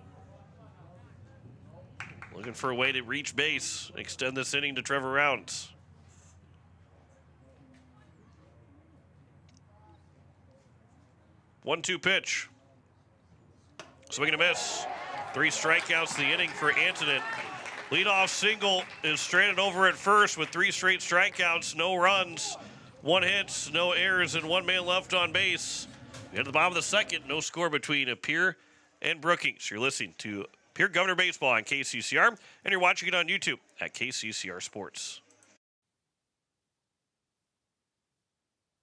Looking for a way to reach base, extend this inning to Trevor Rounds. One-two pitch. Swing and a miss. 3 strikeouts the inning for Antonin. Leadoff single is stranded over at first with 3 straight strikeouts, no runs, 1 hit, no errors, and 1 man left on base. We get to the bottom of the second, no score between Pierre and Brookings. You're listening to Pierre Governor Baseball on KCCR, and you're watching it on YouTube at KCCR Sports.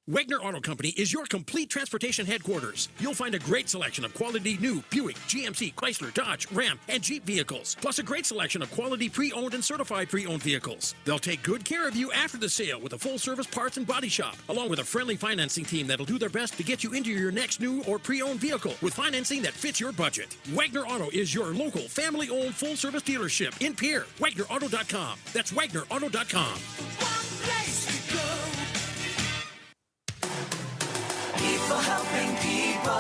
Wagner Auto Company is your complete transportation headquarters. You'll find a great selection of quality new Buick, GMC, Chrysler, Dodge, Ram, and Jeep vehicles, plus a great selection of quality pre-owned and certified pre-owned vehicles. They'll take good care of you after the sale with a full-service parts and body shop, along with a friendly financing team that'll do their best to get you into your next new or pre-owned vehicle with financing that fits your budget. Wagner Auto is your local family-owned full-service dealership in Pierre. WagnerAuto.com. That's WagnerAuto.com. People helping people.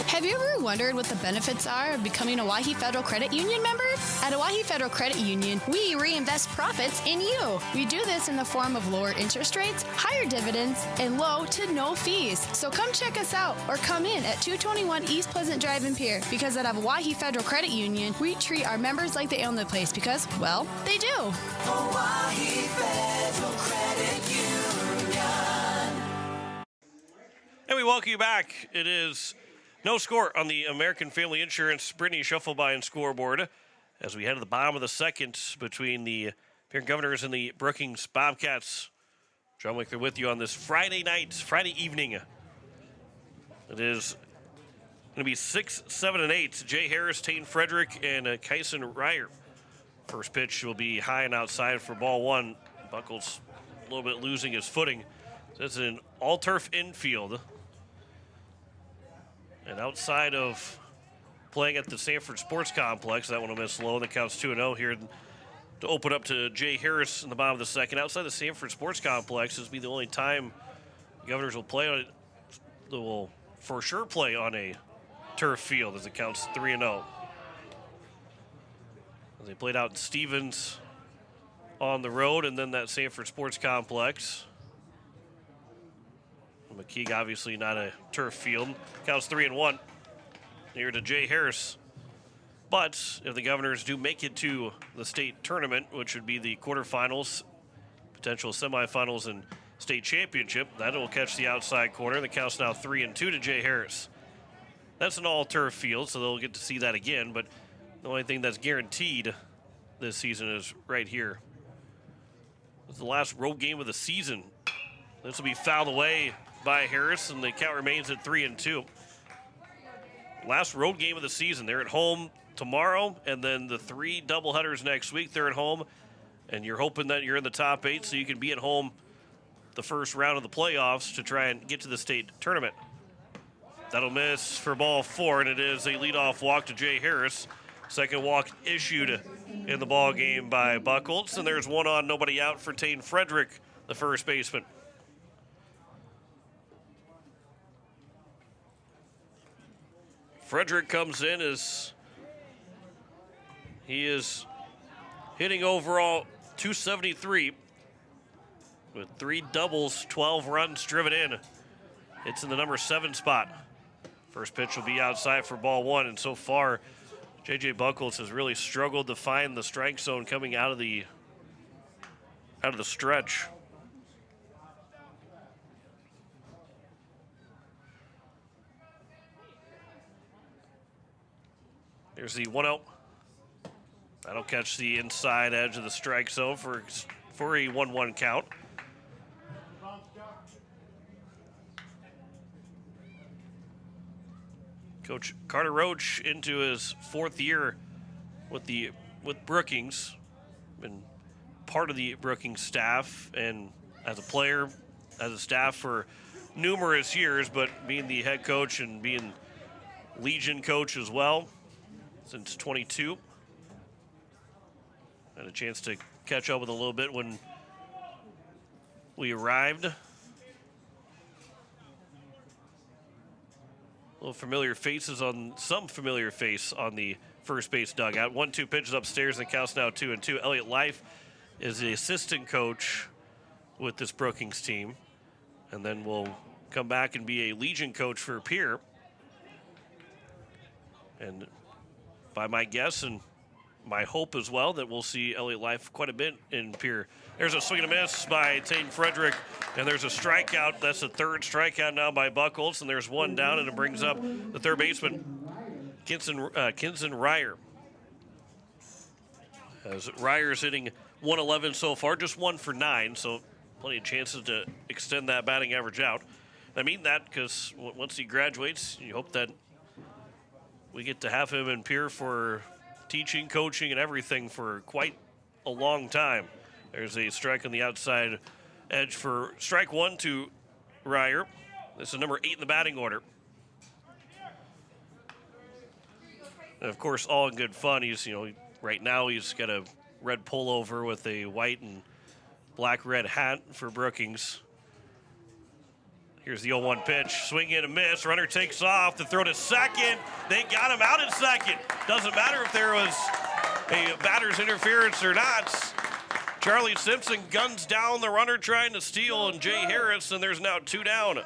Have you ever wondered what the benefits are of becoming a Owyhee Federal Credit Union member? At Owyhee Federal Credit Union, we reinvest profits in you. We do this in the form of lower interest rates, higher dividends, and low to no fees. So come check us out or come in at 221 East Pleasant Drive in Pierre, because at Owyhee Federal Credit Union, we treat our members like they own the place because, well, they do. Owyhee Federal Credit Union. And we welcome you back. It is no score on the American Family Insurance Brittany Shufflebind scoreboard as we head to the bottom of the second between the Pierre Governors and the Brookings Bobcats. John Wickler with you on this Friday night, Friday evening. It is Going to be 6, 7, and 8. Jay Harris, Tane Frederick, and Kyson Ryer. First pitch will be high and outside for ball one. Buckles a little bit losing his footing. This is an all-turf infield. And outside of playing at the Sanford Sports Complex, that one will miss low. That counts 2-0 here to open up to Jay Harris in the bottom of the second. Outside the Sanford Sports Complex, this will be the only time the Governors will play on it. They will for sure play on a turf field as it counts 3-0. They played out in Stevens on the road and then that Sanford Sports Complex. McKeague obviously not a turf field. Counts 3-1 here to Jay Harris. But if the Governors do make it to the state tournament, which would be the quarterfinals, potential semifinals, and state championship, that will catch the outside corner. The count's now 3-2 to Jay Harris. That's an all-turf field, so they'll get to see that again, but the only thing that's guaranteed this season is right here. It's the last road game of the season. This will be fouled away by Harris, and the count remains at 3-2. Last road game of the season. They're at home tomorrow, and then the 3 doubleheaders next week. They're at home, and you're hoping that you're in the top 8 so you can be at home the first round of the playoffs to try and get to the state tournament. That'll miss for ball 4, and it is a leadoff walk to Jay Harris. Second walk issued in the ball game by Buckles, and there's one on, nobody out for Tane Frederick, the first baseman. Frederick comes in as he is hitting overall .273 with 3 doubles, 12 runs driven in. It's in the number 7 spot. First pitch will be outside for ball 1, and so far, J.J. Buckles has really struggled to find the strike zone coming out of the stretch. There's the 1-0. That'll catch the inside edge of the strike zone for a 1-1 count. Coach Carter Roach into his 4th year with Brookings, been part of the Brookings staff and as a player, as a staff for numerous years, but being the head coach and being Legion coach as well since 22. Had a chance to catch up with a little bit when we arrived. Some familiar face on the first base dugout. 1-2 pitches upstairs, and the count's now 2-2. Elliot Life is the assistant coach with this Brookings team, and then will come back and be a Legion coach for Pierre. And by my guess and my hope as well that we'll see Elliot Life quite a bit in Pierre. There's a swing and a miss by Tane Frederick, and there's a strikeout. That's the 3rd strikeout now by Buckles, and there's 1 down, and it brings up the third baseman, Kinson Ryer. As Ryer's hitting 111 so far, just 1 for 9, so plenty of chances to extend that batting average out. I mean that because once he graduates, you hope that we get to have him in Pierre for teaching, coaching, and everything for quite a long time. There's a strike on the outside edge for strike 1 to Ryer. This is number 8 in the batting order. And of course, all in good fun. He's, right now he's got a red pullover with a white and black-red hat for Brookings. Here's the 0-1 pitch. Swing and a miss. Runner takes off. The throw to second. They got him out at second. Doesn't matter if there was a batter's interference or not. Charlie Simpson guns down the runner trying to steal, and Jay Harris, and there's now 2 down.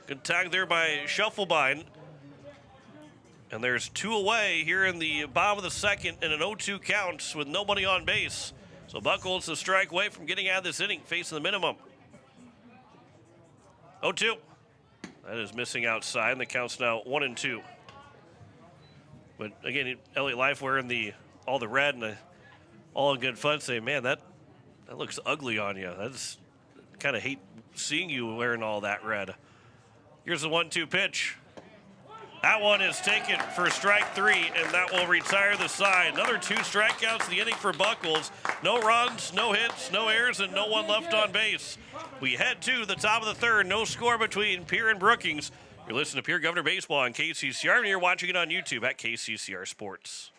Good tag there by Schuffelbein. And there's 2 away here in the bottom of the second and an 0-2 count with nobody on base. So Buckles a strike away from getting out of this inning, facing the minimum. 0-2. That is missing outside, and the count's now 1-2. But again, Elliot Life wearing all the red and all in good fun, saying, man, that looks ugly on you. That's kind of hate seeing you wearing all that red. Here's the 1-2 pitch. That one is taken for strike 3, and that will retire the side. Another 2 strikeouts in the inning for Buckles. No runs, no hits, no errors, and no one left on base. We head to the top of the third. No score between Pierre and Brookings. You're listening to Pierre Governor Baseball on KCCR, and you're watching it on YouTube at KCCR Sports.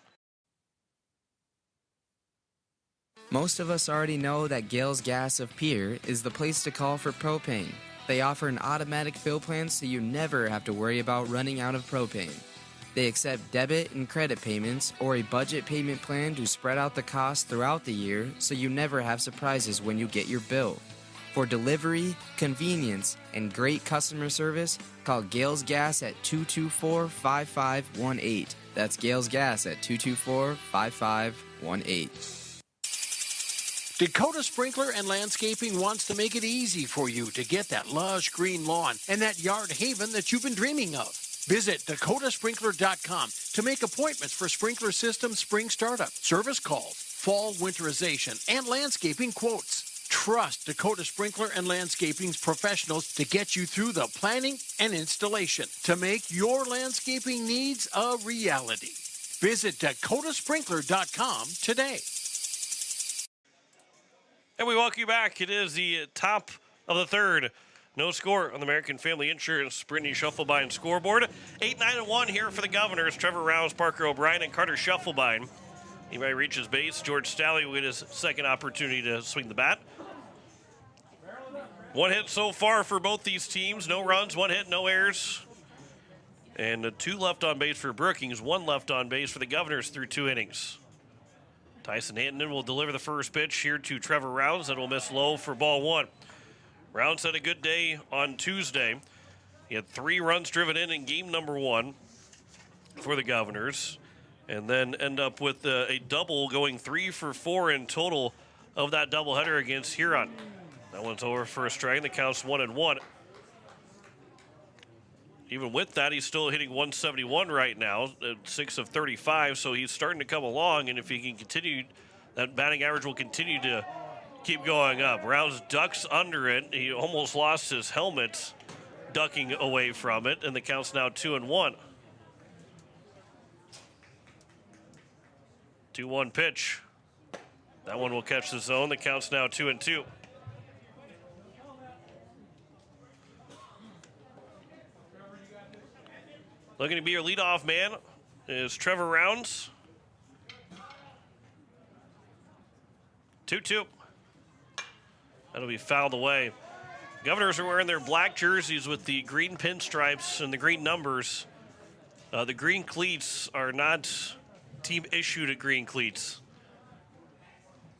Most of us already know that Gales Gas of Pierre is the place to call for propane. They offer an automatic fill plan so you never have to worry about running out of propane. They accept debit and credit payments or a budget payment plan to spread out the cost throughout the year so you never have surprises when you get your bill. For delivery, convenience, and great customer service, call Gales Gas at 224-5518. That's Gales Gas at 224-5518. Dakota Sprinkler and Landscaping wants to make it easy for you to get that lush green lawn and that yard haven that you've been dreaming of. Visit dakotasprinkler.com to make appointments for sprinkler system spring startup, service calls, fall winterization, and landscaping quotes. Trust Dakota Sprinkler and Landscaping's professionals to get you through the planning and installation to make your landscaping needs a reality. Visit dakotasprinkler.com today. And we welcome you back. It is the top of the third. No score on the American Family Insurance Brittany Schuffelbein scoreboard. 8-9-1 here for the Governors. Trevor Rouse, Parker O'Brien, and Carter Schuffelbein. Anybody reaches base, George Staley will get his second opportunity to swing the bat. 1 hit so far for both these teams. No runs, 1 hit, no errors. And 2 left on base for Brookings, 1 left on base for the Governors through 2 innings. Tyson Antonin will deliver the first pitch here to Trevor Rounds. That will miss low for ball 1. Rounds had a good day on Tuesday. He had 3 runs driven in game number 1 for the Governors. And then end up with a double, going 3 for 4 in total of that doubleheader against Huron. That one's over for a strike. The count's 1-1. Even with that, he's still hitting 171 right now, at 6 of 35, so he's starting to come along, and if he can continue, that batting average will continue to keep going up. Rouse ducks under it. He almost lost his helmet ducking away from it, and the count's now 2-1. 2-1 pitch. That one will catch the zone. The count's now 2-2. Looking to be your leadoff man is Trevor Rounds. 2-2. That'll be fouled away. Governors are wearing their black jerseys with the green pinstripes and the green numbers. The green cleats are not team-issued green cleats.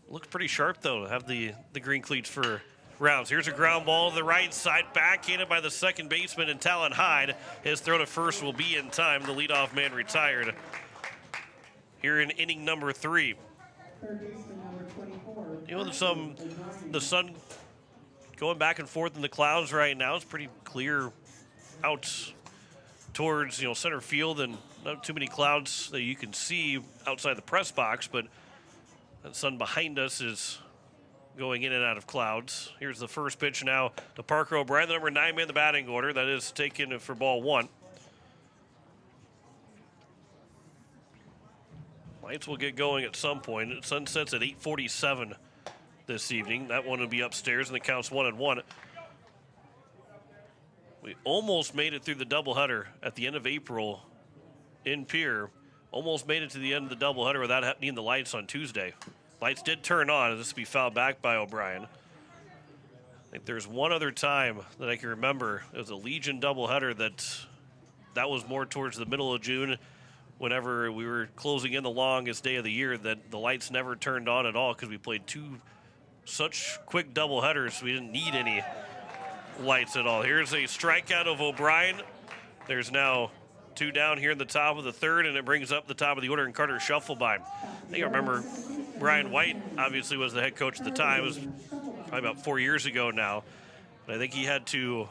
Looks pretty sharp, though, to have the green cleats for Rounds. Here's a ground ball to the right side, backhanded by the second baseman and Talon Hyde. His throw to first will be in time. The leadoff man retired here in inning number 3. You know, the sun going back and forth in the clouds right now. It's pretty clear out towards center field, and not too many clouds that you can see outside the press box, but that sun behind us is going in and out of clouds. Here's the first pitch now to Parker O'Brien, the number 9 man in the batting order. That is taken for ball 1. Lights will get going at some point. It sunsets at 8:47 this evening. That one will be upstairs, and the count's 1-1. We almost made it through the doubleheader at the end of April in Pierre. Almost made it to the end of the doubleheader without needing the lights on Tuesday. Lights did turn on. This will be fouled back by O'Brien. I think there's one other time that I can remember. It was a Legion doubleheader that was more towards the middle of June, whenever we were closing in the longest day of the year, that the lights never turned on at all because we played 2 such quick doubleheaders. We didn't need any lights at all. Here's a strikeout of O'Brien. There's now 2 down here in the top of the third, and it brings up the top of the order in Carter Schuffelbein. I think I remember Brian White obviously was the head coach at the time. It was probably about 4 years ago now. But I think he had to,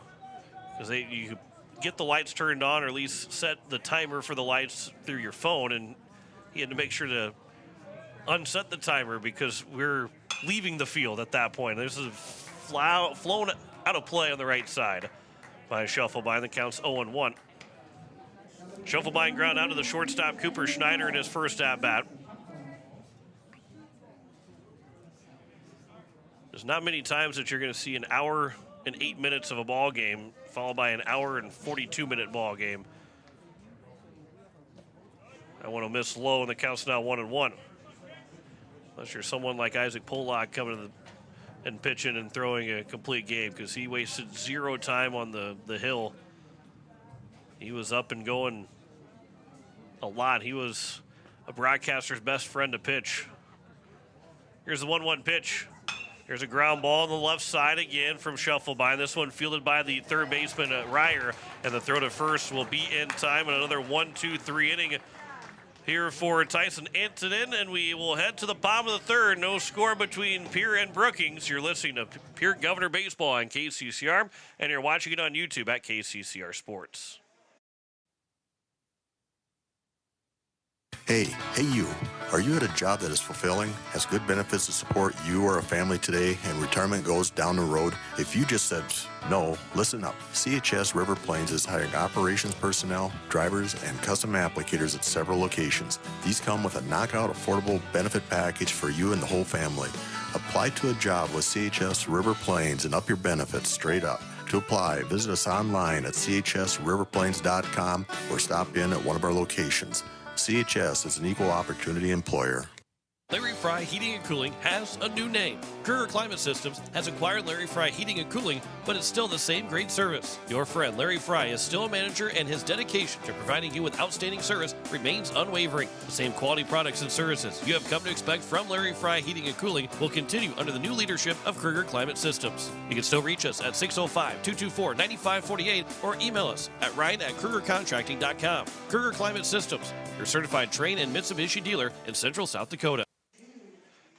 because you could get the lights turned on, or at least set the timer for the lights through your phone, and he had to make sure to unset the timer because we're leaving the field at that point. This is flown out of play on the right side by Schuffelbein. The count's 0-1. Schuffelbein ground out to the shortstop, Cooper Schneider, in his first at-bat. There's not many times that you're going to see an hour and 8 minutes of a ball game followed by an hour and 42-minute ball game. That one will miss low, and the count's now 1-1. Unless you're someone like Isaac Pollock coming to and pitching and throwing a complete game, because he wasted 0 time on the hill. He was up and going a lot. He was a broadcaster's best friend to pitch. Here's the 1-1 pitch. There's a ground ball on the left side again from Schuffelbein. This one fielded by the third baseman, Ryer, and the throw to first will be in time. And another 1-2-3 inning here for Tyson Antonin, and we will head to the bottom of the third. No score between Pierre and Brookings. You're listening to Pierre Governor Baseball on KCCR, and you're watching it on YouTube at KCCR Sports. Hey you. Are you at a job that is fulfilling, has good benefits to support you or a family today, and retirement goes down the road? If you just said no, listen up. CHS River Plains is hiring operations personnel, drivers, and custom applicators at several locations. These come with a knockout affordable benefit package for you and the whole family. Apply to a job with CHS River Plains and up your benefits straight up. To apply, visit us online at chsriverplains.com or stop in at one of our locations. CHS is an equal opportunity employer. Larry Fry Heating and Cooling has a new name. Kruger Climate Systems has acquired Larry Fry Heating and Cooling, but it's still the same great service. Your friend Larry Fry is still a manager, and his dedication to providing you with outstanding service remains unwavering. The same quality products and services you have come to expect from Larry Fry Heating and Cooling will continue under the new leadership of Kruger Climate Systems. You can still reach us at 605-224-9548 or email us at ryan@krugercontracting.com. Kruger Climate Systems, your certified Trane and Mitsubishi dealer in Central South Dakota.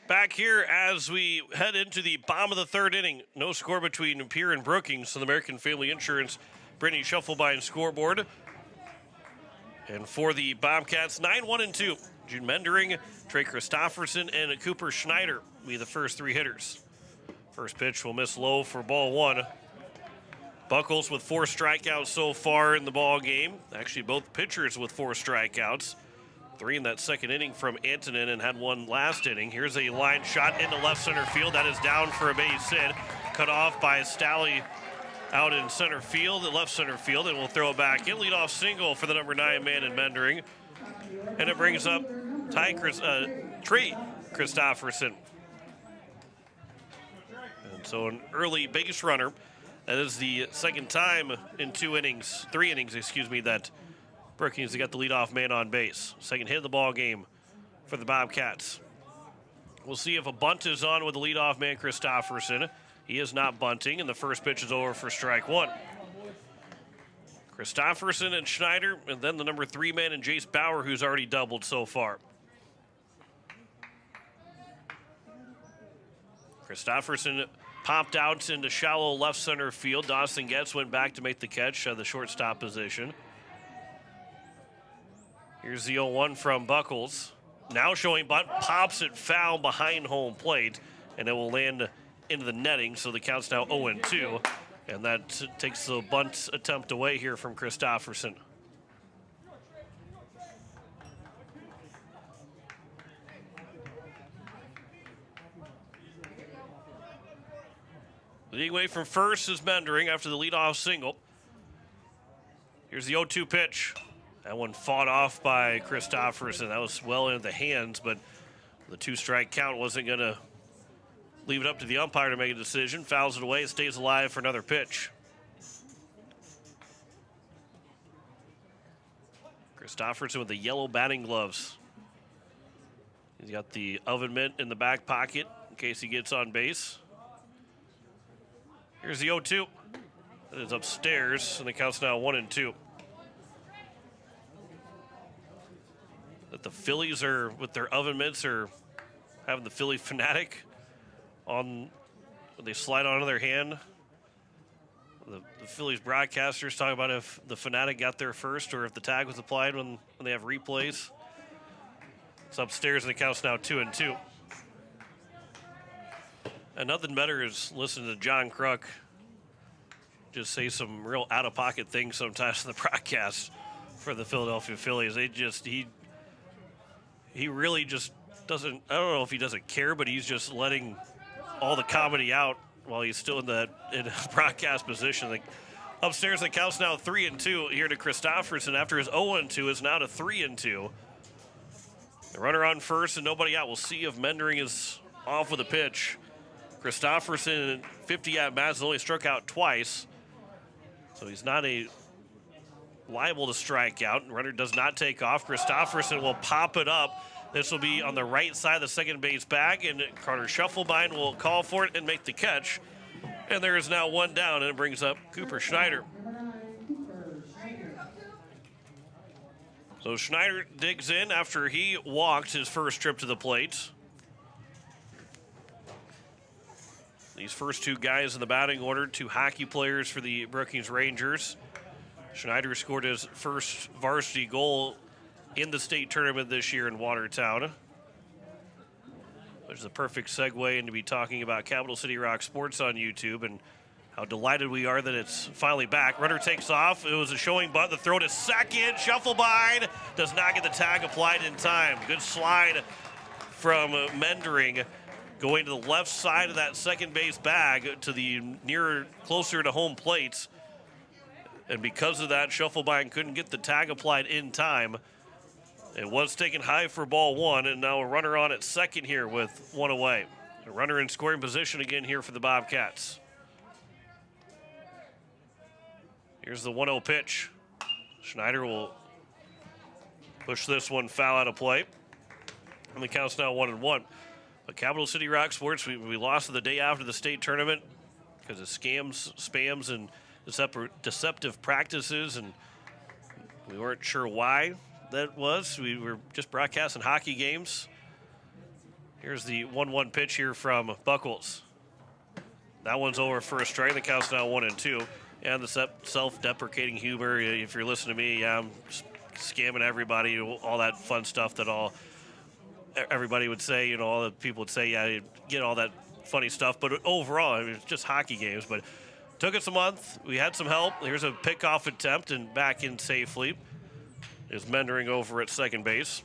Back here as we head into the bottom of the third inning. No score between Pierre and Brookings on the American Family Insurance Brittany Schuffelbein scoreboard. And for the Bobcats, 9-1-2. June Mendering, Trey Christofferson, and Cooper Schneider will be the first 3 hitters. First pitch will miss low for ball 1. Buckles with 4 strikeouts so far in the ball game. Actually, both pitchers with 4 strikeouts. 3 in that second inning from Antonin, and had 1 last inning. Here's a line shot into left center field. That is down for a base hit. Cut off by Stalley out in center field, left center field, and we'll throw it back in. Leadoff single for the number 9 man in Mendering. And it brings up Trey Christofferson. And so an early base runner. That is the second time in 3 innings, that Brookings has got the leadoff man on base. Second hit of the ball game for the Bobcats. We'll see if a bunt is on with the leadoff man, Christofferson. He is not bunting, and the first pitch is over for strike 1. Christofferson and Schneider, and then the number 3 man and Jace Bauer, who's already doubled so far. Christofferson popped out into shallow left center field. Dawson Getz went back to make the catch at the shortstop position. Here's the 0-1 from Buckles. Now showing bunt, pops it foul behind home plate, and it will land into the netting, so the count's now 0-2. And that takes the bunt attempt away here from Christofferson. Leading away from first is Mendering after the leadoff single. Here's the 0-2 pitch. That one fought off by Christofferson. That was well into the hands, but the 2-strike count wasn't going to leave it up to the umpire to make a decision. Fouls it away. It stays alive for another pitch. Christofferson with the yellow batting gloves. He's got the oven mitt in the back pocket in case he gets on base. Here's the 0-2. It is upstairs, and the count's now 1-2. That the Phillies are, with their oven mitts, are having the Philly Fanatic on, they slide onto their hand. The Phillies broadcasters talk about if the Fanatic got there first or if the tag was applied when they have replays. It's upstairs, and the count's now 2-2. And nothing better is listening to John Kruk just say some real out-of-pocket things sometimes in the broadcast for the Philadelphia Phillies. He really just doesn't, I don't know if he doesn't care, but he's just letting all the comedy out while he's still in a broadcast position. Like, upstairs, the count's now 3-2 here to Christofferson after his 0-2 is now to 3-2. The runner on first and nobody out. We'll see if Mendering is off with a pitch. Christofferson, 50 at-bats, only struck out twice. So he's not liable to strike out. Runner does not take off. Christofferson will pop it up. This will be on the right side of the second base bag, and Carter Schuffelbein will call for it and make the catch. And there is now one down, and it brings up Cooper Schneider. So Schneider digs in after he walked his first trip to the plate. These first two guys in the batting order, two hockey players for the Brookings Rangers. Schneider scored his first varsity goal in the state tournament this year in Watertown, which is a perfect segue into be talking about Capital City Rock Sports on YouTube and how delighted we are that it's finally back. Runner takes off. It was a showing bunt. The throw to second. Schuffelbein does not get the tag applied in time. Good slide from Mendering, going to the left side of that second base bag to the closer to home plate. And because of that, Schuffelbein couldn't get the tag applied in time. It was taken high for ball one, and now a runner on at second here with one away. A runner in scoring position again here for the Bobcats. Here's the 1-0 pitch. Schneider will push this one foul out of play. And the count's now 1-1. But Capital City Rock Sports, we lost the day after the state tournament because of scams, spams, and deceptive practices, and we weren't sure why that was. We were just broadcasting hockey games. Here's the 1-1 pitch here from Buckles. That one's over for a strike. The count's now 1-2. And the self-deprecating humor. If you're listening to me, I'm scamming everybody, all that fun stuff that everybody would say, all the people would say, yeah, you get all that funny stuff. But overall, it's just hockey games. But took us a month. We had some help. Here's a pickoff attempt and back in safely. Is Mendering over at second base.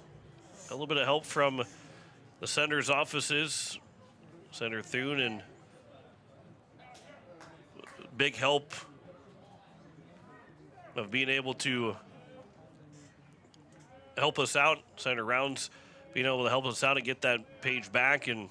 A little bit of help from the sender's offices. Senator Thune, and big help of being able to help us out. Senator Rounds being able to help us out and get that page back and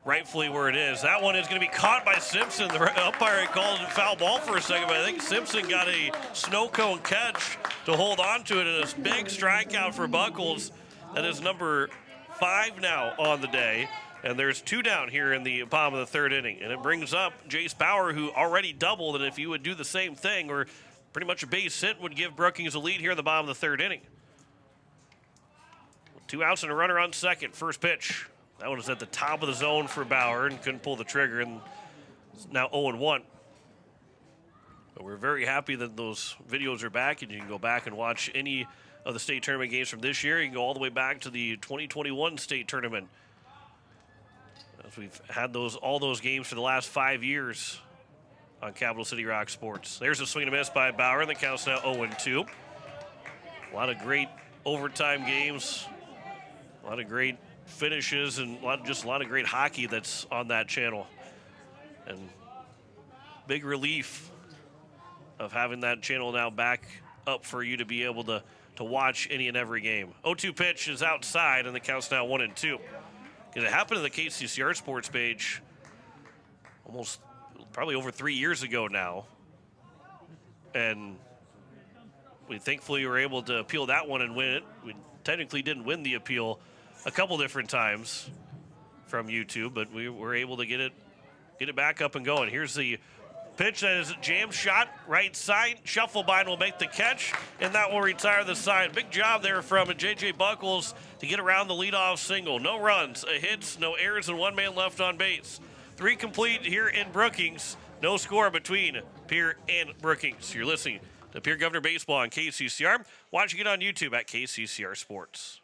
rightfully where it is. That one is going to be caught by Simpson. The umpire called it foul ball for a second, but I think Simpson got a snow cone catch to hold on to it, and a big strikeout for Buckles. That is number 5 now on the day, and there's 2 down here in the bottom of the third inning. And it brings up Jace Bauer, who already doubled, and if you would do the same thing, or pretty much a base hit, would give Brookings a lead here in the bottom of the third inning. 2 outs and a runner on second. First pitch. That one was at the top of the zone for Bauer and couldn't pull the trigger, and it's now 0-1. But we're very happy that those videos are back, and you can go back and watch any of the state tournament games from this year. You can go all the way back to the 2021 state tournament, as we've had all those games for the last 5 years on Capital City Rock Sports. There's a swing and a miss by Bauer, and the count's now 0-2. A lot of great overtime games, a lot of great finishes, and a lot of great hockey that's on that channel. And big relief of having that channel now back up for you to be able to watch any and every game. 0-2 pitch is outside, and the count's now 1-2. It happened to the KCCR Sports page probably over 3 years ago now. And we thankfully were able to appeal that one and win it. We technically didn't win the appeal a couple different times from YouTube, but we were able to get it back up and going. Here's the pitch that is a jam shot, right side. Schuffelbein will make the catch, and that will retire the side. Big job there from J.J. Buckles to get around the leadoff single. No runs, a hits, no errors, and 1 man left on base. 3 complete here in Brookings. No score between Pierre and Brookings. You're listening to Pierre Governor Baseball on KCCR. Watching it on YouTube at KCCR Sports.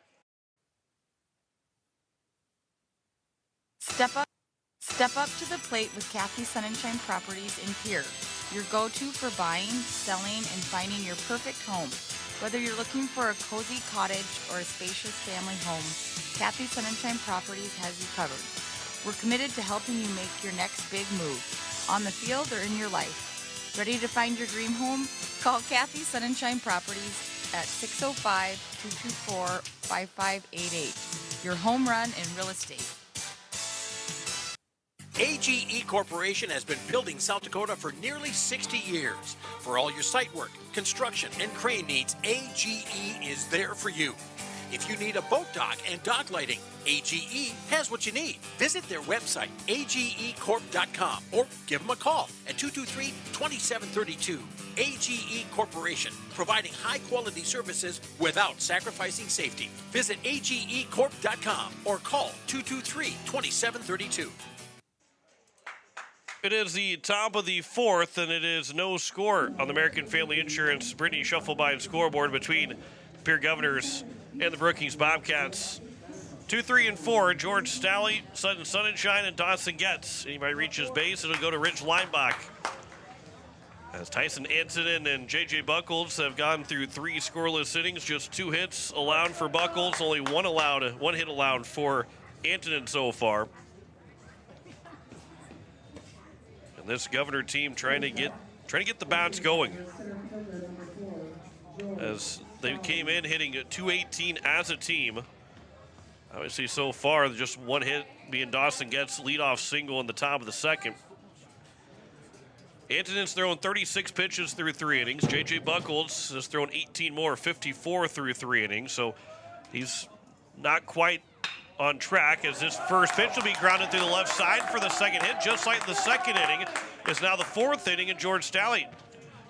Step up to the plate with Kathy Sunshine Properties in Pierre, your go-to for buying, selling, and finding your perfect home. Whether you're looking for a cozy cottage or a spacious family home, Kathy Sunshine Properties has you covered. We're committed to helping you make your next big move, on the field or in your life. Ready to find your dream home? Call Kathy Sunshine Properties at 605-224-5588. Your home run in real estate. AGE Corporation has been building South Dakota for nearly 60 years. For all your site work, construction, and crane needs, AGE is there for you. If you need a boat dock and dock lighting, AGE has what you need. Visit their website, agecorp.com, or give them a call at 223-2732. AGE Corporation, providing high-quality services without sacrificing safety. Visit agecorp.com or call 223-2732. It is the top of the fourth, and it is no score on the American Family Insurance Brittany Shufflebine scoreboard between Pierre Governors and the Brookings Bobcats. 2, 3, and 4, George Stalley, Sutton Sunshine, and Dawson Getz. Anybody reaches base, it'll go to Rich Leinbach. As Tyson Antonin and J.J. Buckles have gone through 3 scoreless innings, just 2 hits allowed for Buckles, only one hit allowed for Antonin so far. And this Governor team trying to get the bats going, as they came in hitting at 218 as a team. Obviously, so far, just one hit being Dawson Getz' leadoff single in the top of the second. Antonin's thrown 36 pitches through 3 innings. J.J. Buckles has thrown 18 more, 54 through 3 innings. So he's not quite on track, as this first pitch will be grounded through the left side for the second hit, just like the second inning. It's now the 4th inning, and George Stalley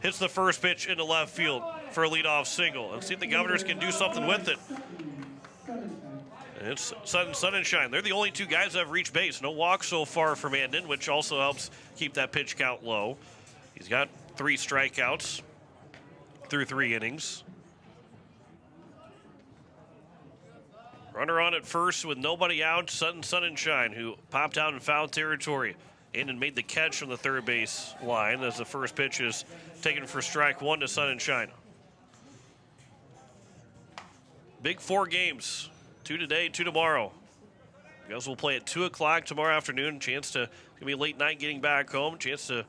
hits the first pitch into left field for a leadoff single. Let's see if the Governors can do something with it. And it's Sutton Sunshine. They're the only 2 guys that have reached base. No walks so far from Andon, which also helps keep that pitch count low. He's got 3 strikeouts through 3 innings. Runner on at first with nobody out, Sutton Sunshine, who popped out in foul territory. Andon made the catch from the third base line as the first pitch is taken for strike 1 to Sunshine. Big 4 games. 2 today, 2 tomorrow. You guys will play at 2 o'clock tomorrow afternoon. Chance to, gonna be a late night getting back home. Chance to,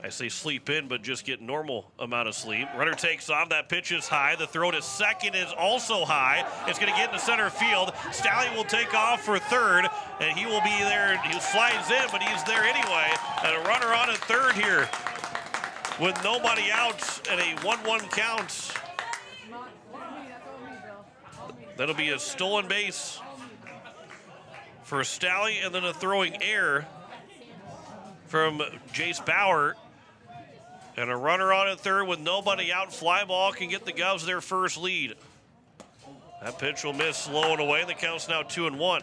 I say sleep in, but just get normal amount of sleep. Runner takes off. That pitch is high. The throw to second is also high. It's going to get into center field. Stallion will take off for third, and he will be there. He flies in, but he's there anyway. And a runner on at third here with nobody out and a 1-1 count. That'll be a stolen base for Stalley, and then a throwing error from Jace Bauer. And a runner on at third with nobody out. Fly ball can get the Govs their first lead. That pitch will miss low and away, and the count's now 2-1.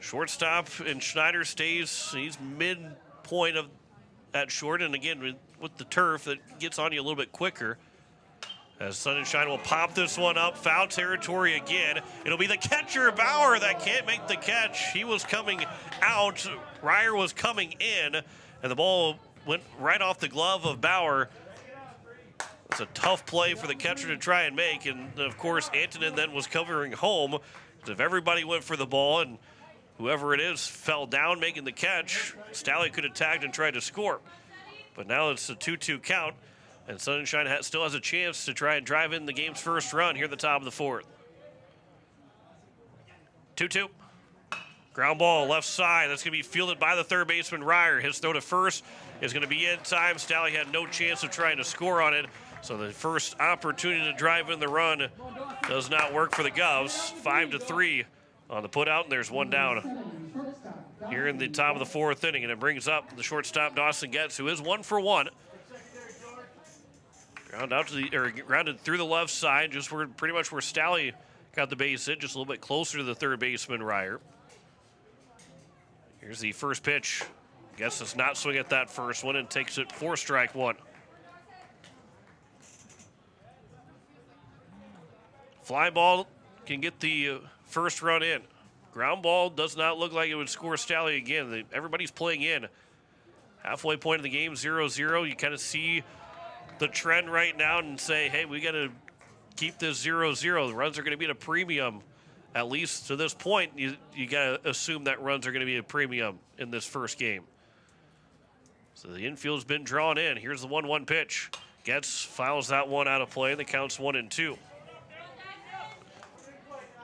Shortstop and Schneider stays. He's midpoint of at short, and again with the turf, that gets on you a little bit quicker. As Sunshine will pop this one up, foul territory again. It'll be the catcher, Bauer, that can't make the catch. He was coming out, Ryer was coming in, and the ball went right off the glove of Bauer. It's a tough play for the catcher to try and make, and of course, Antonin then was covering home. If everybody went for the ball and whoever it is fell down making the catch, Stalley could have tagged and tried to score. But now it's a 2-2 count. And Sunshine still has a chance to try and drive in the game's first run here at the top of the 4th. 2-2. Ground ball left side. That's going to be fielded by the third baseman, Ryer. His throw to first is going to be in time. Stalley had no chance of trying to score on it. So the first opportunity to drive in the run does not work for the Govs. 5-3 on the putout, and there's one down here in the top of the 4th inning. And it brings up the shortstop, Dawson Getz, who is 1 for 1. Grounded through the left side, just pretty much where Stalley got the base hit, just a little bit closer to the third baseman, Ryer. Here's the first pitch. Getz does not swing at that first one and takes it for strike 1. Fly ball can get the first run in. Ground ball does not look like it would score Stalley again. Everybody's playing in. Halfway point of the game, 0-0. You kind of see the trend right now and say, hey, we got to keep this 0-0. The runs are going to be at a premium. At least to this point, you got to assume that runs are going to be a premium in this first game. So the infield's been drawn in. Here's the 1-1 pitch. Getz fouls that one out of play, and the count's 1-2.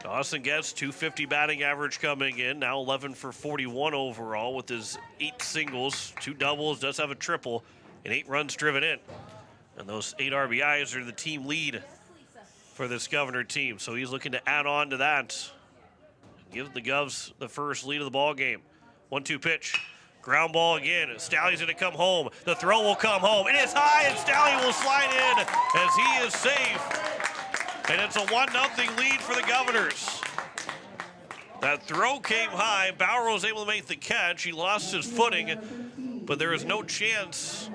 Dawson Getz, 250 batting average coming in, now 11 for 41 overall with his 8 singles, 2 doubles, does have a triple, and 8 runs driven in. And those 8 RBIs are the team lead for this Governor team. So he's looking to add on to that. Give the Govs the first lead of the ball game. 1-2 pitch. Ground ball again. Stally's going to come home. The throw will come home. It is high, and Stally will slide in as he is safe. And it's a 1-0 lead for the Governors. That throw came high. Bauer was able to make the catch. He lost his footing, but there is no chance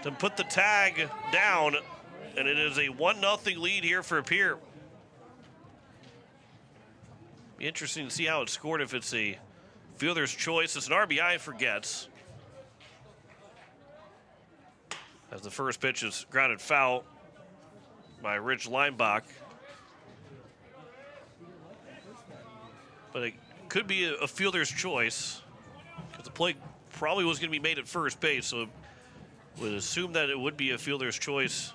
to put the tag down. And it is a 1-0 lead here for Pierre. Be interesting to see how it's scored if it's a fielder's choice. It's an RBI for Getz. As the first pitch is grounded foul by Rich Leinbach. But it could be a fielder's choice because the play probably was going to be made at first base, so would assume that it would be a fielder's choice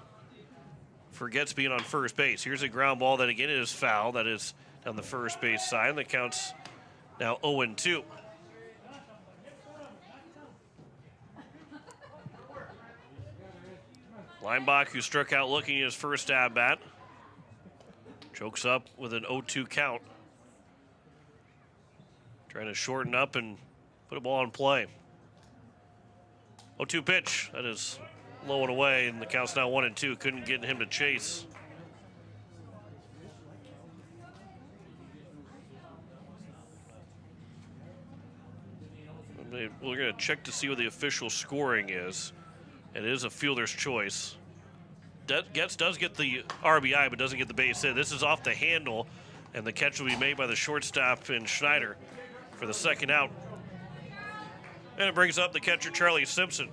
for Getz being on first base. Here's a ground ball that again is foul. That is down the first base side. That counts now 0-2. Leinbach, who struck out looking at his first at bat, chokes up with an 0-2 count. Trying to shorten up and put a ball in play. 0-2 pitch. That is low and away, and the count's now 1-2. Couldn't get him to chase. We're going to check to see what the official scoring is. It is a fielder's choice. Getz does get the RBI, but doesn't get the base hit. This is off the handle, and the catch will be made by the shortstop in Schneider for the second out. And it brings up the catcher, Charlie Simpson.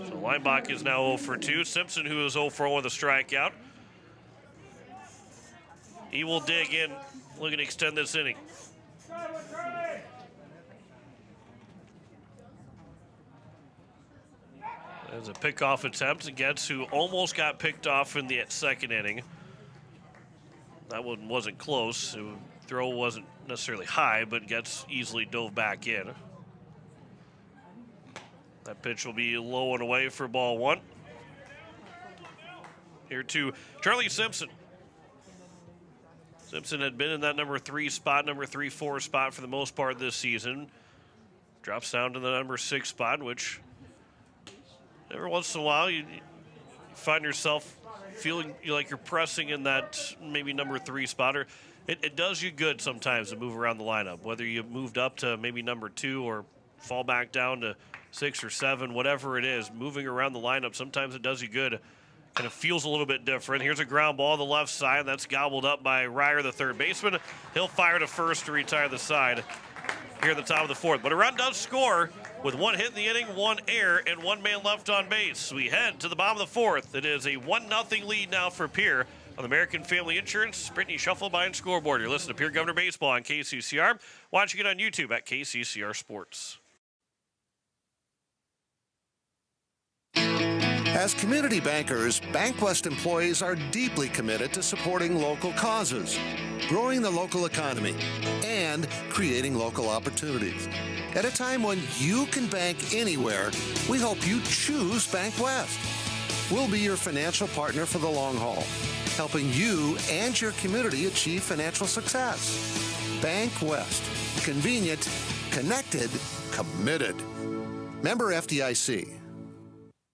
So Leinbach is now 0 for 2. Simpson, who is 0 for 1 with a strikeout. He will dig in, looking to extend this inning. There's a pickoff attempt to Getz, who almost got picked off in the second inning. That one wasn't close. The throw wasn't necessarily high, but Getz easily dove back in. That pitch will be low and away for ball 1. Here to Charlie Simpson. Simpson had been in that number 3 spot, number 3-4 spot for the most part this season. Drops down to the number 6 spot, which every once in a while you find yourself feeling like you're pressing in that maybe number 3 spot. Or it does you good sometimes to move around the lineup, whether you moved up to maybe number 2 or fall back down to 6 or 7, whatever it is. Moving around the lineup, sometimes it does you good. And it feels a little bit different. Here's a ground ball to the left side. That's gobbled up by Ryer, the third baseman. He'll fire to first to retire the side here at the top of the 4th. But a run does score with 1 hit in the inning, 1 error, and 1 man left on base. We head to the bottom of the 4th. It is a 1-0 lead now for Pierre on American Family Insurance. Brittany Shuffle behind scoreboard. You're listening to Pierre Governor Baseball on KCCR. Watching it on YouTube at KCCR Sports. As community bankers, BankWest employees are deeply committed to supporting local causes, growing the local economy, and creating local opportunities. At a time when you can bank anywhere, we hope you choose BankWest. We'll be your financial partner for the long haul, helping you and your community achieve financial success. BankWest. Convenient, connected, committed. Member FDIC.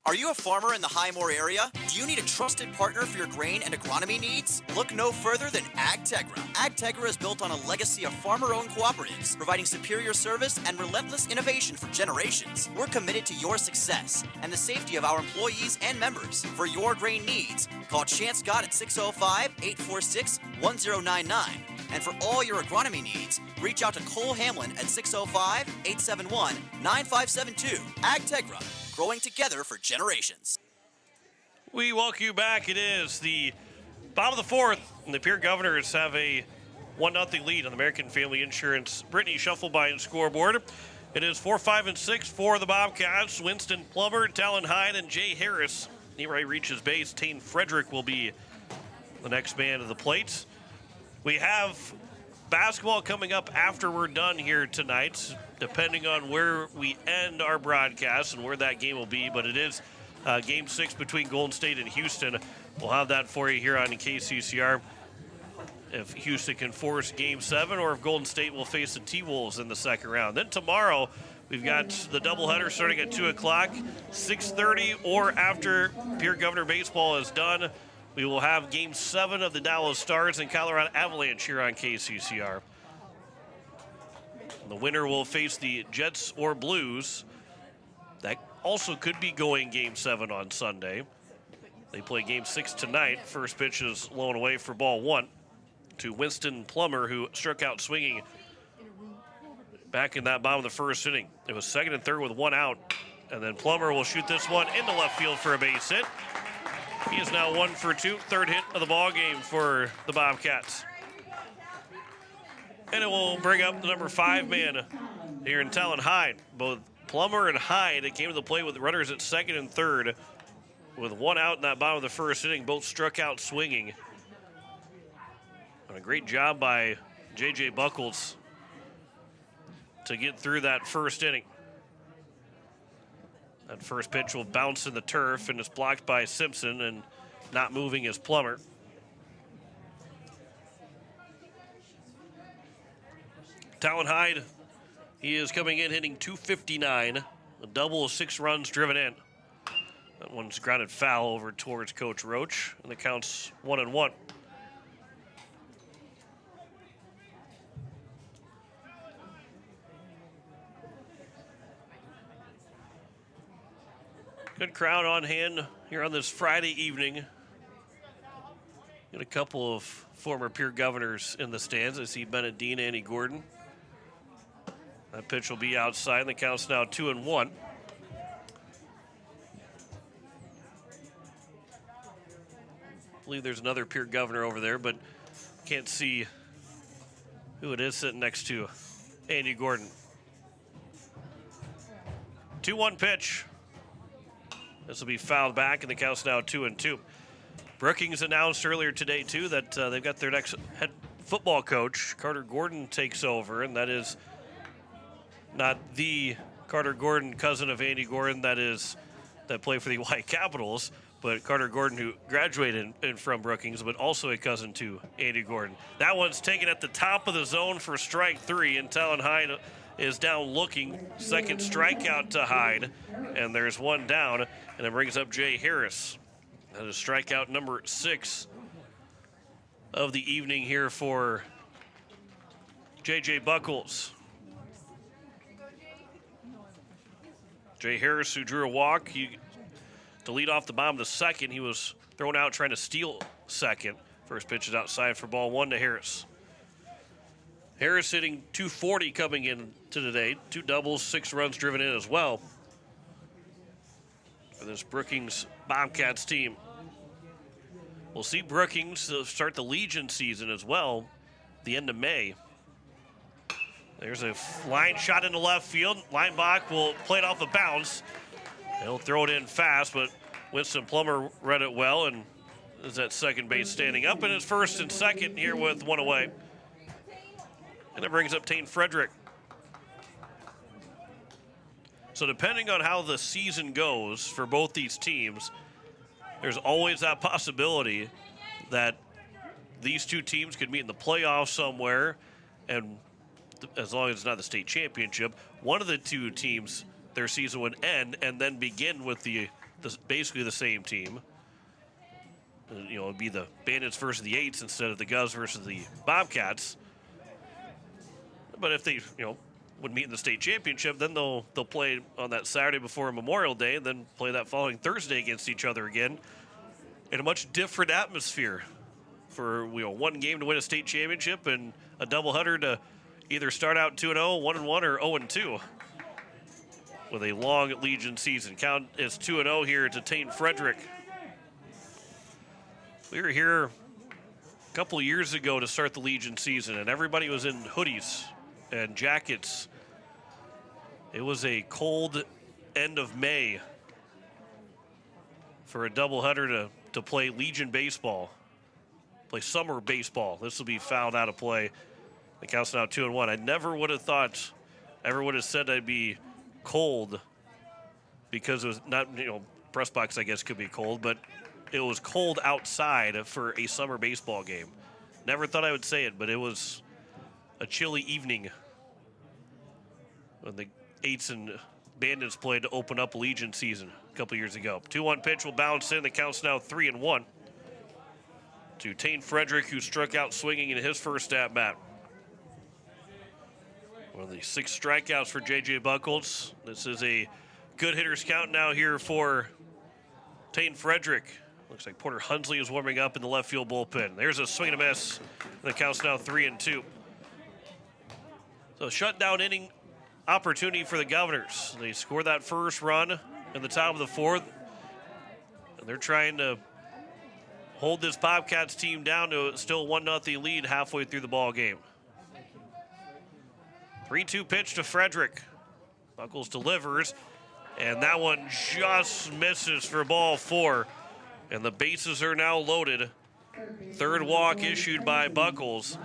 Are you a farmer in the Highmore area? Do you need a trusted partner for your grain and agronomy needs? Look no further than AgTegra. AgTegra is built on a legacy of farmer-owned cooperatives, providing superior service and relentless innovation for generations. We're committed to your success and the safety of our employees and members. For your grain needs, call Chance Scott at 605-846-1099. And for all your agronomy needs, reach out to Cole Hamlin at 605-871-9572. AgTegra. Growing together for generations. We welcome you back. It is the bottom of the fourth, and the Pierre Governors have a 1-0 lead on the American Family Insurance Brittany Shufflebein scoreboard. It is 4, 5, and 6 for the Bobcats. Winston Plummer, Talon Hyde, and Jay Harris. Nehemiah reaches base. Tane Frederick will be the next man to the plate. We have basketball coming up after we're done here tonight, depending on where we end our broadcast and where that game will be. But it is Game 6 between Golden State and Houston. We'll have that for you here on KCCR. If Houston can force Game 7 or if Golden State will face the T-Wolves in the second round. Then tomorrow, we've got the doubleheader starting at 2 o'clock, 6:30, or after Pierre Governor Baseball is done, we will have Game 7 of the Dallas Stars and Colorado Avalanche here on KCCR. The winner will face the Jets or Blues. That also could be going Game 7 on Sunday. They play Game 6 tonight. First pitch is low and away for ball 1 to Winston Plummer, who struck out swinging back in that bottom of the first inning. It was second and third with 1 out, and then Plummer will shoot this one into left field for a base hit. He is now 1 for 2, third hit of the ball game for the Bobcats. And it will bring up the number 5 man here in Talon Hyde. Both Plummer and Hyde came to the plate with runners at second and third. With 1 out in that bottom of the first inning, both struck out swinging. And a great job by J.J. Buckles to get through that first inning. That first pitch will bounce in the turf and is blocked by Simpson, and not moving is Plummer. Talon Hyde, he is coming in hitting .259, a double of 6 runs driven in. That one's grounded foul over towards Coach Roach, and the count's 1-1. Good crowd on hand here on this Friday evening. Got a couple of former Pierre Governors in the stands. I see Bennett Dean, Andy Gordon. That pitch will be outside, and the count's now 2-1. I believe there's another Pierre Governor over there, but can't see who it is sitting next to Andy Gordon. 2-1 pitch. This will be fouled back, and the count's now 2-2. Brookings announced earlier today, too, that they've got their next head football coach. Carter Gordon takes over, and that is not the Carter Gordon, cousin of Andy Gordon, that played for the White Capitals, but Carter Gordon, who graduated from Brookings, but also a cousin to Andy Gordon. That one's taken at the top of the zone for strike 3, and Talon Hyde is down looking. Second strikeout to Hyde, and there's 1 down, and it brings up Jay Harris. That is strikeout number 6 of the evening here for J.J. Buckles. Jay Harris, who drew a walk, to lead off the bottom of the second, he was thrown out trying to steal second. First pitch is outside for ball 1 to Harris. Harris hitting .240 coming in to today. 2 doubles, 6 runs driven in as well for this Brookings Bobcats team. We'll see Brookings start the Legion season as well at the end of May. There's a line shot into left field. Linebach will play it off a bounce. He'll throw it in fast, but Winston Plummer read it well and is at second base standing up, and is first and second here with 1 away. And it brings up Tane Frederick. So depending on how the season goes for both these teams, there's always that possibility that these two teams could meet in the playoffs somewhere, and as long as it's not the state championship, one of the two teams, their season would end and then begin with the basically the same team. You know, it'd be the Bandits versus the Eights instead of the Govs versus the Bobcats. But if they, would meet in the state championship, then they'll play on that Saturday before Memorial Day, and then play that following Thursday against each other again in a much different atmosphere for one game to win a state championship and a doubleheader to either start out 2-0, 1-1, or 0-2 with a long Legion season. Count is 2-0 here to Tane Frederick. We were here a couple of years ago to start the Legion season, and everybody was in hoodies and jackets. It was a cold end of May for a doubleheader to play Legion baseball, play summer baseball. This will be fouled out of play. The count's now 2-1. I never would have thought, ever would have said I'd be cold because it was not, press box I guess could be cold, but it was cold outside for a summer baseball game. Never thought I would say it, but it was a chilly evening when the Eights and Bandits played to open up Legion season a couple years ago. 2-1 pitch will bounce in. The count's now 3-1 to Tane Frederick, who struck out swinging in his first at-bat. One of the 6 strikeouts for J.J. Buckles. This is a good hitter's count now here for Tane Frederick. Looks like Porter Hunsley is warming up in the left field bullpen. There's a swing and a miss. The count's now 3-2. So shutdown inning opportunity for the Governors. They scored that first run in the top of the 4th. And they're trying to hold this Bobcats team down to still 1-0 lead halfway through the ball game. 3-2 pitch to Frederick. Buckles delivers, and that one just misses for ball 4. And the bases are now loaded. Third walk issued by Buckles.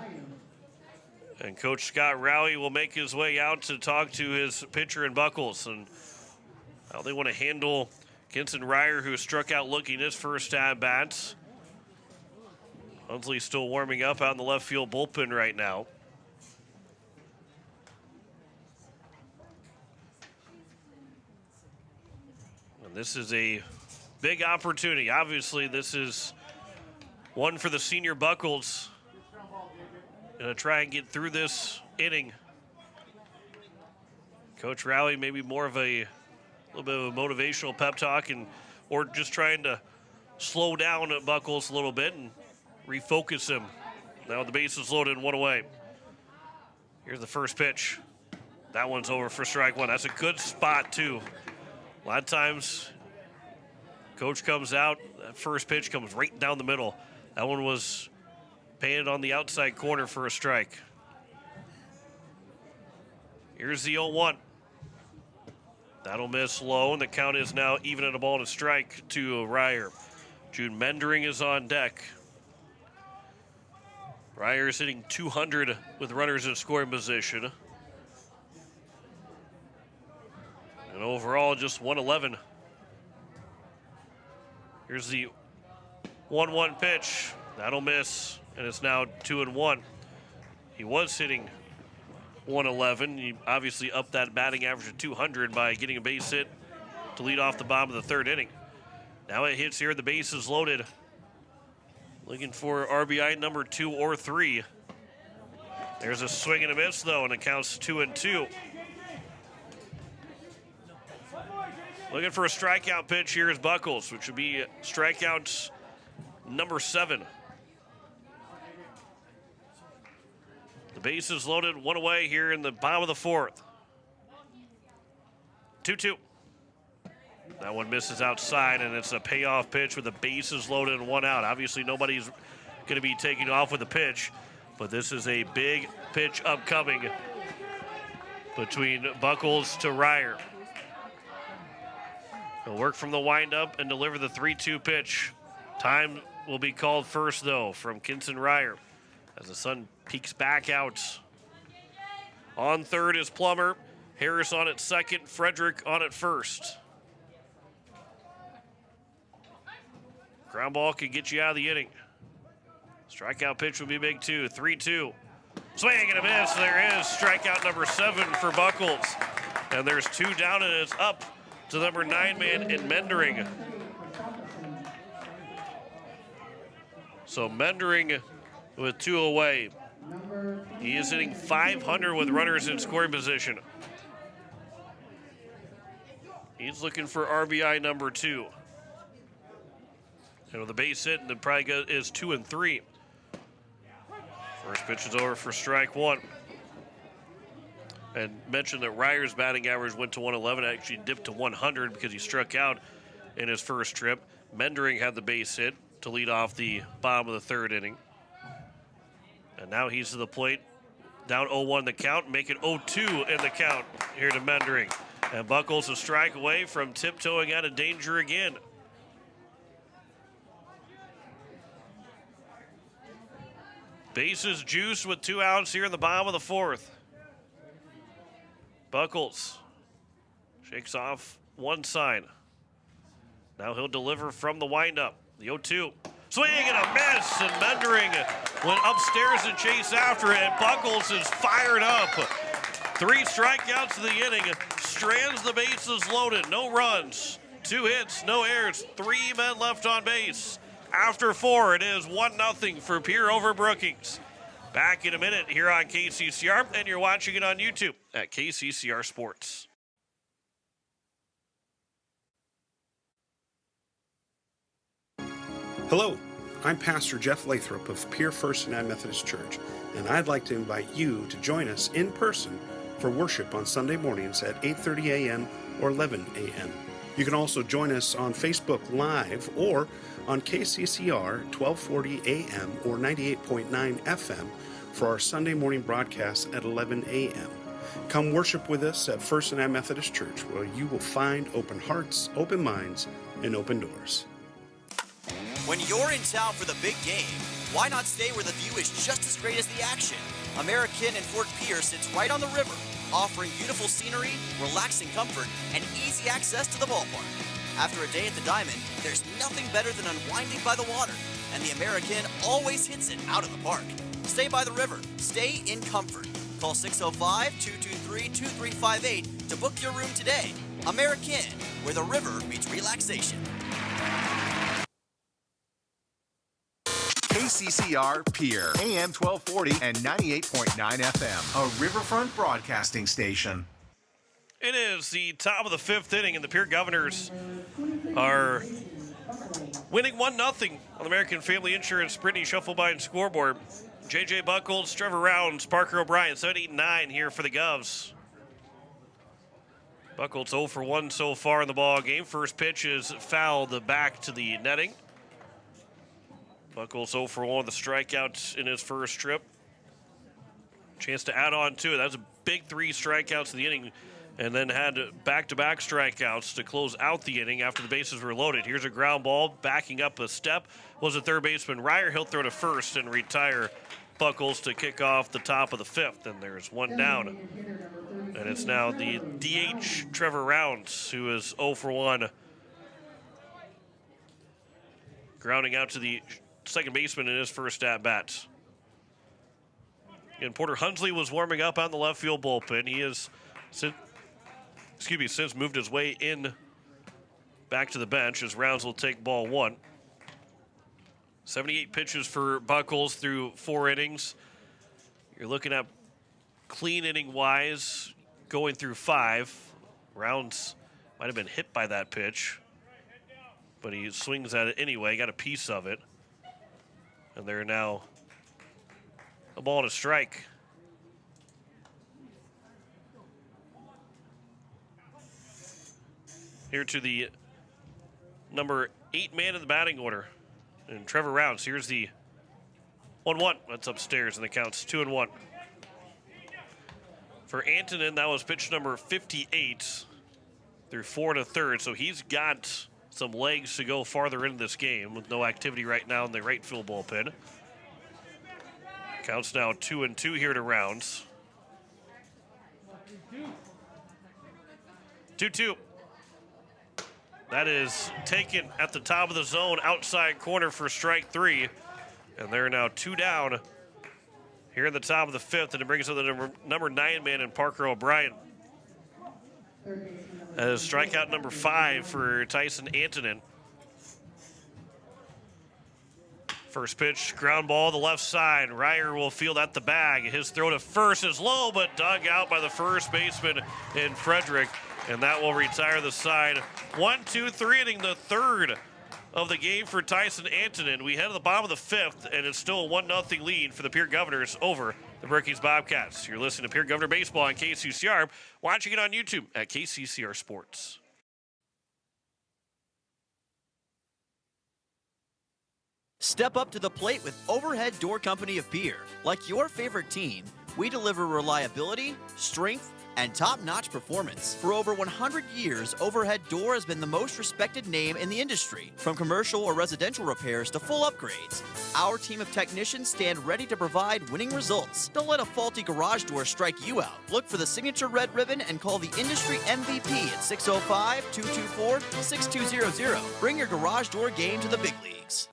And Coach Scott Rowley will make his way out to talk to his pitcher and Buckles and how they want to handle Kinson Ryer, who struck out looking his first at-bats. Hunsley still warming up out in the left field bullpen right now. And this is a big opportunity. Obviously, this is one for the senior Buckles. Gonna try and get through this inning. Coach Rowley maybe more of a little bit of a motivational pep talk or just trying to slow down at Buckles a little bit and refocus him. Now the base is loaded and 1 away. Here's the first pitch. That one's over for strike 1. That's a good spot too. A lot of times, coach comes out, that first pitch comes right down the middle. That one was painted on the outside corner for a strike. Here's the 0-1. That'll miss low, and the count is now even at a ball and a strike to Ryer. Jude Mendering is on deck. Ryer is hitting 200 with runners in scoring position. And overall, just 111. Here's the 1-1 pitch. That'll miss, and it's now 2-1. He was hitting 111. He obviously upped that batting average to 200 by getting a base hit to lead off the bottom of the 3rd inning. Now it hits here. The base is loaded. Looking for RBI number 2 or 3. There's a swing and a miss, though, and it counts 2-2. Looking for a strikeout pitch here is Buckles, which would be strikeout number 7. The base is loaded, 1 away here in the bottom of the 4th. 2-2. That one misses outside, and it's a payoff pitch with the bases loaded and 1 out. Obviously, nobody's going to be taking off with a pitch, but this is a big pitch upcoming between Buckles to Ryer. He'll work from the windup and deliver the 3-2 pitch. Time will be called first, though, from Kinson Ryer as the sun peeks back out. On third is Plummer. Harris on at second. Frederick on at first. Ground ball could get you out of the inning. Strikeout pitch will be big, too. 3-2. Swing and a miss. There is strikeout number 7 for Buckles. And there's 2 down, and it's up to number 9 man in Mendering. So Mendering with 2 away. He is hitting 500 with runners in scoring position. He's looking for RBI number 2. And with the base hit, the probably is 2 and 3. First pitch is over for strike 1. And mentioned that Ryer's batting average went to 111, actually dipped to 100 because he struck out in his first trip. Mendering had the base hit. to lead off the bottom of the third inning. And now he's to the plate. Down 0-1 the count, make it 0-2 in the count here to Mendering. And Buckles a strike away from tiptoeing out of danger again. Bases juiced with 2 outs here in the bottom of the fourth. Buckles shakes off one sign. Now he'll deliver from the windup. The 0-2. Swing and a miss, and Mendering went upstairs and chased after it. Buckles is fired up. 3 strikeouts of the inning. Strands the bases loaded. No runs. 2 hits, no errors. 3 men left on base. After 4, it is 1-0 for Pierre over Brookings. Back in a minute here on KCCR, and you're watching it on YouTube at KCCR Sports. Hello, I'm Pastor Jeff Lathrop of Pierre First United Methodist Church, and I'd like to invite you to join us in person for worship on Sunday mornings at 8:30 a.m. or 11 a.m. You can also join us on Facebook Live or on KCCR 1240 a.m. or 98.9 FM for our Sunday morning broadcast at 11 a.m. Come worship with us at First United Methodist Church, where you will find open hearts, open minds, and open doors. When you're in town for the big game, why not stay where the view is just as great as the action? American in Fort Pierce sits right on the river, offering beautiful scenery, relaxing comfort, and easy access to the ballpark. After a day at the Diamond, there's nothing better than unwinding by the water, and the American always hits it out of the park. Stay by the river. Stay in comfort. Call 605-223-2358 to book your room today. American, where the river meets relaxation. KCCR Pierre, AM 1240 and 98.9 FM, a Riverfront broadcasting station. It is the top of the 5th inning, and the Pierre Governors are winning 1-0 on the American Family Insurance Brittany Shufflebine scoreboard. J.J. Buckles, Trevor Rounds, Parker O'Brien, 7, 8, 9 here for the Govs. Buckles 0 for 1 so far in the ball game. First pitch is fouled back to the netting. Buckles 0 for 1 with a strikeout in his first trip. Chance to add on to it. That was a big 3 strikeouts in the inning, and then had back-to-back strikeouts to close out the inning after the bases were loaded. Here's a ground ball. Backing up a step was the third baseman Ryer. He'll throw to first and retire Buckles to kick off the top of the 5th. And there's 1 down. And it's now the DH Trevor Rounds, who is 0 for 1. Grounding out to the second baseman in his first at-bat. And Porter Hunsley was warming up on the left field bullpen. He has since moved his way in back to the bench as Rounds will take ball 1. 78 pitches for Buckles through 4 innings. You're looking at clean inning-wise going through 5. Rounds might have been hit by that pitch, but he swings at it anyway, got a piece of it. And they're now a ball to strike. Here to the number 8 man in the batting order, and Trevor Rounds. Here's the 1-1. That's upstairs, and the count's 2-1. For Antonin, that was pitch number 58 through 4 1/3, so he's got some legs to go farther into this game with no activity right now in the right field bullpen. Counts now 2-2 here to Rounds. 2-2. That is taken at the top of the zone, outside corner for strike 3. And they're now 2 down here in the top of the 5th. And it brings up the number 9 man in Parker O'Brien. As strikeout number 5 for Tyson Antonin. First pitch, ground ball, the left side. Ryer will field at the bag. His throw to first is low, but dug out by the first baseman in Frederick. And that will retire the side. 1-2-3 inning, the 3rd of the game for Tyson Antonin. We head to the bottom of the 5th, and it's still a 1-0 lead for the Pierre Governors over the Brookings Bobcats. You're listening to Pierre Governor Baseball on KCCR, watching it on YouTube at KCCR Sports. Step up to the plate with Overhead Door Company of Pierre. Like your favorite team, we deliver reliability, strength, and top-notch performance. For over 100 years, Overhead Door has been the most respected name in the industry. From commercial or residential repairs to full upgrades, our team of technicians stand ready to provide winning results. Don't let a faulty garage door strike you out. Look for the signature red ribbon and call the industry MVP at 605-224-6200. Bring your garage door game to the big leagues.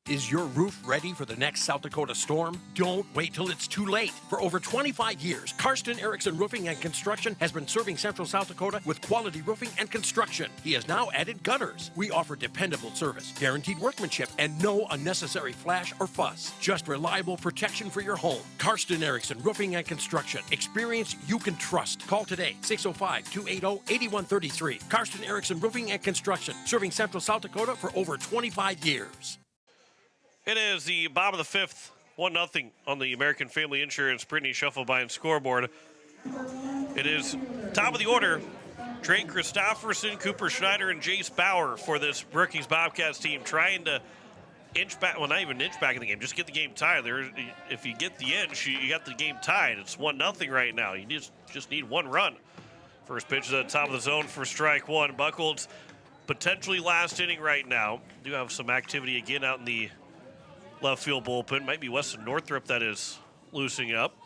Is your roof ready for the next South Dakota storm? Don't wait till it's too late. For over 25 years, Karsten Erickson Roofing and Construction has been serving Central South Dakota with quality roofing and construction. He has now added gutters. We offer dependable service, guaranteed workmanship, and no unnecessary flash or fuss. Just reliable protection for your home. Karsten Erickson Roofing and Construction. Experience you can trust. Call today, 605-280-8133. Karsten Erickson Roofing and Construction, serving Central South Dakota for over 25 years. It is the bottom of the fifth, 1-0 on the American Family Insurance Brittany Schuffelbein scoreboard. It is top of the order, Trey Christofferson, Cooper Schneider, and Jace Bauer for this Brookings Bobcats team, trying to inch back, well, not even inch back in the game, just get the game tied. If you get the inch, you got the game tied. It's 1-0 right now. You just need one run. First pitch is at the top of the zone for strike one. Buchholz potentially last inning right now. Do have some activity again out in the left field bullpen. Might be Weston Northrup that is loosening up.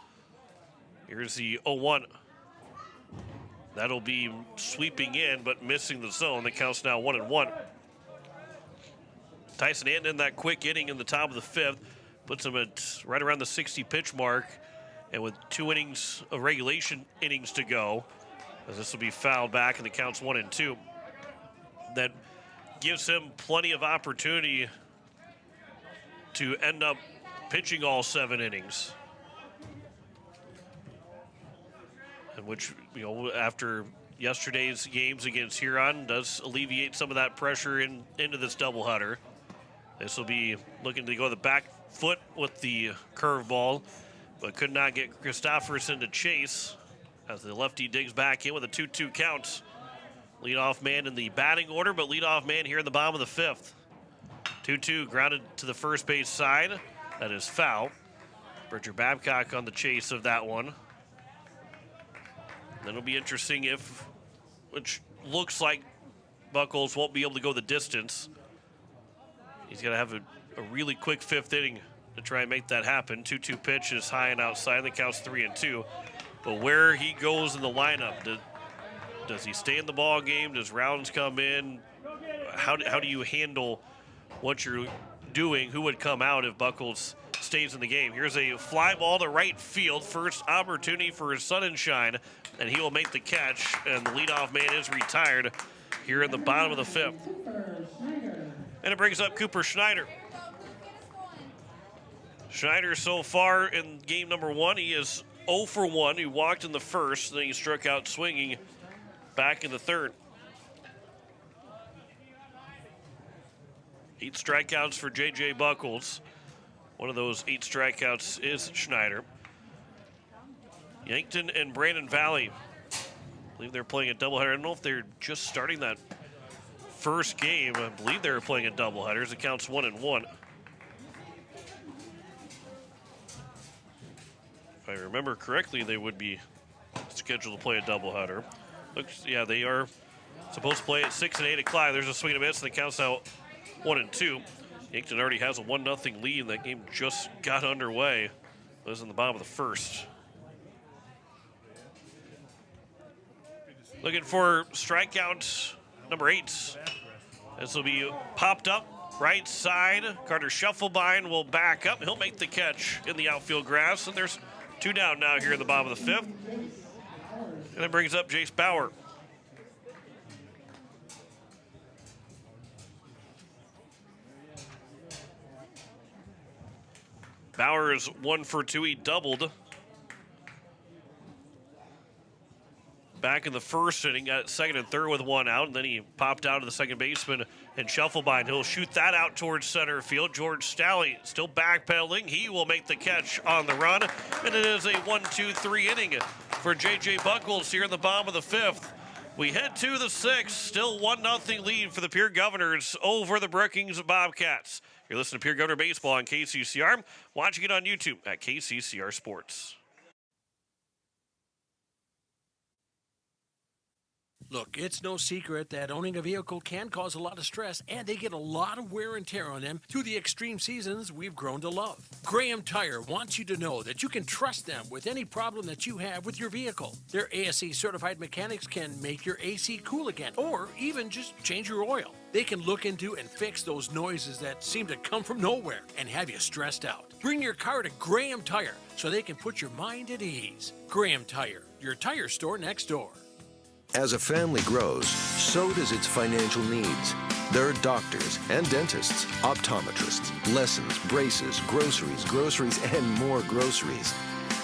Here's the 0-1. That'll be sweeping in, but missing the zone. That counts now 1-1. Tyson Anton in that quick inning in the top of the fifth. Puts him at right around the 60 pitch mark. And with 2 innings of regulation innings to go, as this will be fouled back and the counts 1-2. That gives him plenty of opportunity to end up pitching all 7 innings. And which, after yesterday's games against Huron, does alleviate some of that pressure into this doubleheader. This will be looking to go the back foot with the curveball, but could not get Christofferson to chase as the lefty digs back in with a 2-2 count. Leadoff man in the batting order, but leadoff man here in the bottom of the fifth. 2-2 grounded to the first base side. That is foul. Bridger Babcock on the chase of that one. Then it'll be interesting which looks like Buchholz won't be able to go the distance. He's going to have a really quick 5th inning to try and make that happen. 2-2 pitch is high and outside. That counts 3-2. But where he goes in the lineup, does he stay in the ball game? Does rounds come in? How do you handle what you're doing? Who would come out if Buchholz stays in the game? Here's a fly ball to right field. First opportunity for his sun and shine, and he will make the catch, and the leadoff man is retired here in the bottom of the fifth. And it brings up Cooper Schneider. Schneider so far in game number 1, he is 0 for 1. He walked in the first, then he struck out swinging back in the third. 8 strikeouts for J.J. Buchholz. One of those 8 strikeouts is Schneider. Yankton and Brandon Valley, I believe they're playing a doubleheader. I don't know if they're just starting that first game. I believe they're playing a doubleheader. It counts 1-1. If I remember correctly, they would be scheduled to play a doubleheader. Yeah, they are supposed to play at 6 and 8 o'clock. There's a swing and a miss, and it counts out 1-2. Yankton already has a 1-0 lead, and that game just got underway. It was in the bottom of the first. Looking for strikeout number 8. This will be popped up right side. Carter Schuffelbein will back up. He'll make the catch in the outfield grass, and there's 2 down now here in the bottom of the fifth. And it brings up Jace Bauer. Bauer is 1 for 2. He doubled back in the first inning, got second and third with 1 out, and then he popped out to the second baseman and Schuffelbein. He'll shoot that out towards center field. George Stalley still backpedaling. He will make the catch on the run, and it is a 1-2-3 inning for J.J. Buchholz here in the bottom of the fifth. We head to the 6th, still 1-0 lead for the Pierre Governors over the Brookings Bobcats. You're listening to Pierre Governor Baseball on KCCR. Watching it on YouTube at KCCR Sports. Look, it's no secret that owning a vehicle can cause a lot of stress, and they get a lot of wear and tear on them through the extreme seasons we've grown to love. Graham Tire wants you to know that you can trust them with any problem that you have with your vehicle. Their ASE certified mechanics can make your AC cool again, or even just change your oil. They can look into and fix those noises that seem to come from nowhere and have you stressed out. Bring your car to Graham Tire so they can put your mind at ease. Graham Tire, your tire store next door. As a family grows, so does its financial needs. There are doctors and dentists, optometrists, lessons, braces, groceries, and more groceries.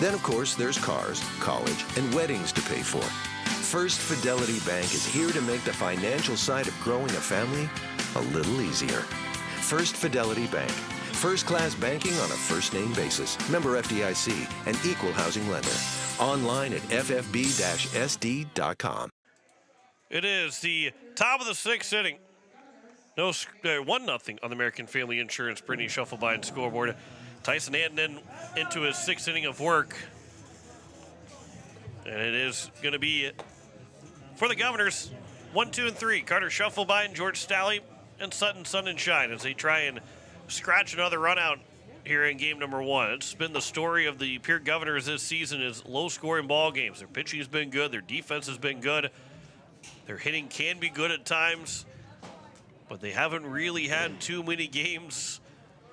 Then, of course, there's cars, college, and weddings to pay for. First Fidelity Bank is here to make the financial side of growing a family a little easier. First Fidelity Bank. First-class banking on a first-name basis. Member FDIC, an equal housing lender. Online at ffb-sd.com. It is the top of the sixth inning. 1-0 on the American Family Insurance Brittany Shufflebine scoreboard. Tyson Antonin into his sixth inning of work. And it is going to be for the Governors, 1, 2, and 3. Carter Shufflebine, George Stalley, and Sutton Sun and Shine as they try and scratch another run out here in game number 1. It's been the story of the Pierre Governors this season is low-scoring ball games. Their pitching has been good. Their defense has been good. Their hitting can be good at times, but they haven't really had too many games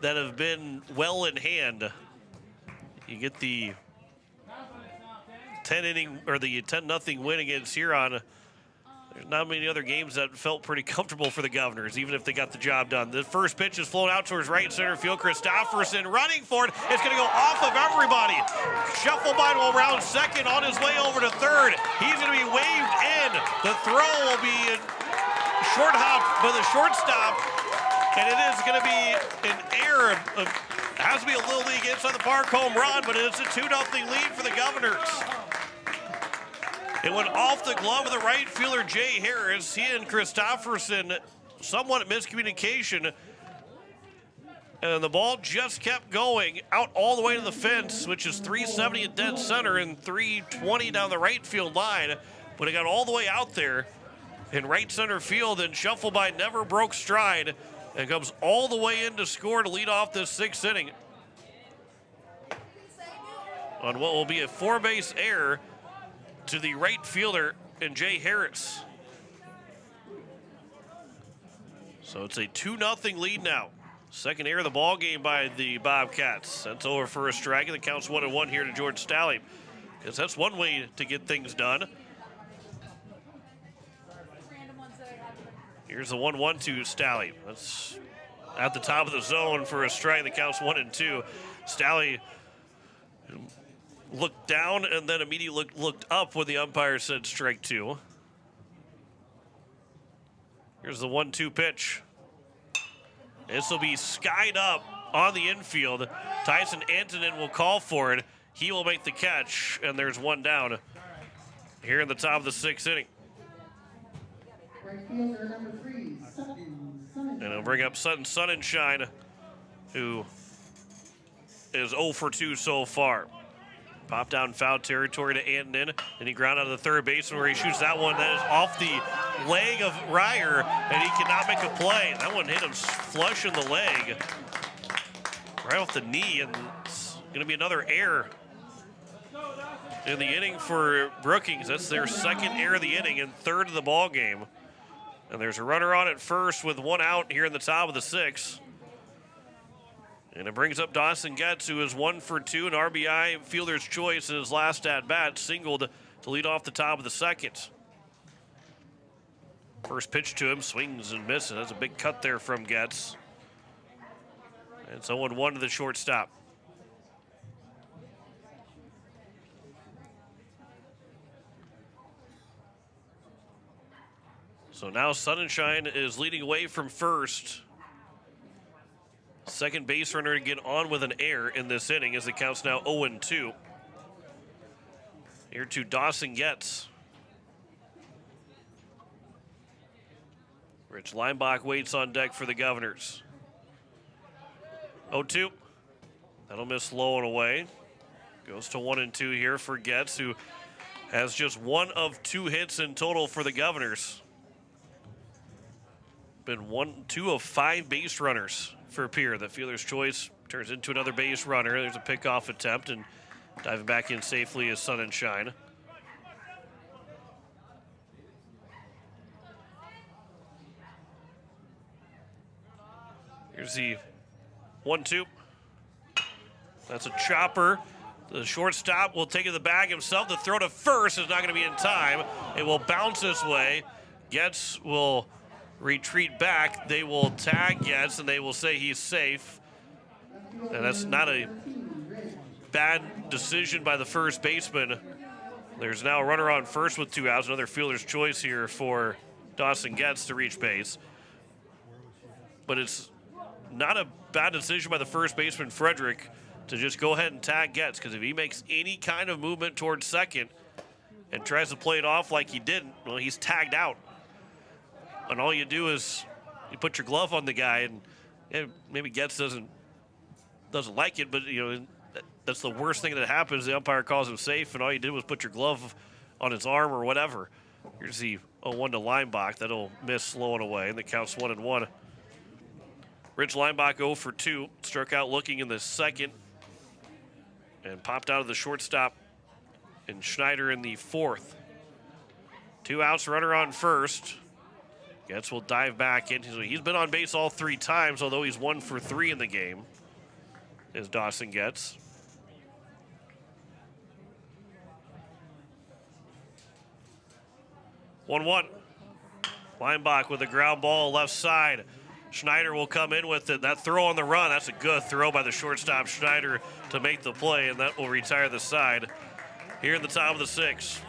that have been well in hand. You get the 10-0 win against Huron. There's not many other games that felt pretty comfortable for the Governors, even if they got the job done. The first pitch is flown out towards right center field. Christofferson running for it. It's going to go off of everybody. Shufflebine will round second on his way over to third. He's going to be waved in. The throw will be in short hop by the shortstop, and it is going to be an error. Has to be a Little League inside the park home run, but it's a 2-0 lead for the Governors. It went off the glove of the right fielder, Jay Harris. He and Christofferson, somewhat miscommunication. And the ball just kept going out all the way to the fence, which is 370 at dead center and 320 down the right field line. But it got all the way out there in right center field, and Shufflebine never broke stride and comes all the way in to score to lead off this sixth inning on what will be a 4-base error to the right fielder and Jay Harris. So it's a 2-0 lead now. Second error of the ball game by the Bobcats. That's over for a strike, and the count's 1-1 here to George Stalley, because that's one way to get things done. Here's the 1-1 to Stalley. That's at the top of the zone for a strike. The count's 1-2. Stalley looked down and then immediately looked up when the umpire said strike 2. Here's the 1-2 pitch. This will be skied up on the infield. Tyson Antonin will call for it. He will make the catch, and there's one down here in the top of the sixth inning. And it'll bring up Sutton Sun and Shine, who is 0 for 2 so far. Pop down foul territory to Antonin, and he ground out of the third baseman where he shoots that one. That is off the leg of Ryer, and he cannot make a play. That one hit him flush in the leg, right off the knee, and it's going to be another error in the inning for Brookings. That's their second error of the inning and third of the ball game. And there's a runner on at first with one out here in the top of the sixth. And it brings up Dawson Getz, who is 1 for 2, an RBI fielder's choice in his last at-bat, singled to lead off the top of the second. First pitch to him, swings and misses. That's a big cut there from Getz. And it's 0-1 to the shortstop. So now Sun and Shine is leading away from first. Second base runner to get on with an error in this inning as the count's now 0-2. Here to Dawson Getz. Rich Leinbach waits on deck for the Governors. 0-2. That'll miss low and away. Goes to 1-2 here for Getz, who has just 1 of 2 hits in total for the Governors. Been 2 of 5 base runners for Pierre. The fielder's choice turns into another base runner. There's a pickoff attempt, and diving back in safely is Sun and Shine. Here's the 1-2. That's a chopper. The shortstop will take it to the bag himself. The throw to first is not going to be in time. It will bounce this way. Getz will retreat back. They will tag Getz, and they will say he's safe. And that's not a bad decision by the first baseman. There's now a runner on first with 2 outs. Another fielder's choice here for Dawson Getz to reach base. But it's not a bad decision by the first baseman, Frederick, to just go ahead and tag Getz, because if he makes any kind of movement towards second and tries to play it off like he didn't, well, he's tagged out. And all you do is you put your glove on the guy, and maybe Getz doesn't like it, but that's the worst thing that happens. The umpire calls him safe, and all you did was put your glove on his arm or whatever. Here's the 0-1 to Leinbach. That'll miss slow and away, and the count's 1-1. Rich Leinbach 0 for 2, struck out looking in the second, and popped out of the shortstop, and Schneider in the 4th. 2 outs, runner on first. Getz will dive back in. He's been on base all 3 times, although he's 1 for 3 in the game, is Dawson Getz. One. Leinbach with a ground ball left side. Schneider will come in with it. That throw on the run, that's a good throw by the shortstop Schneider to make the play, and that will retire the side here in the top of the 6th.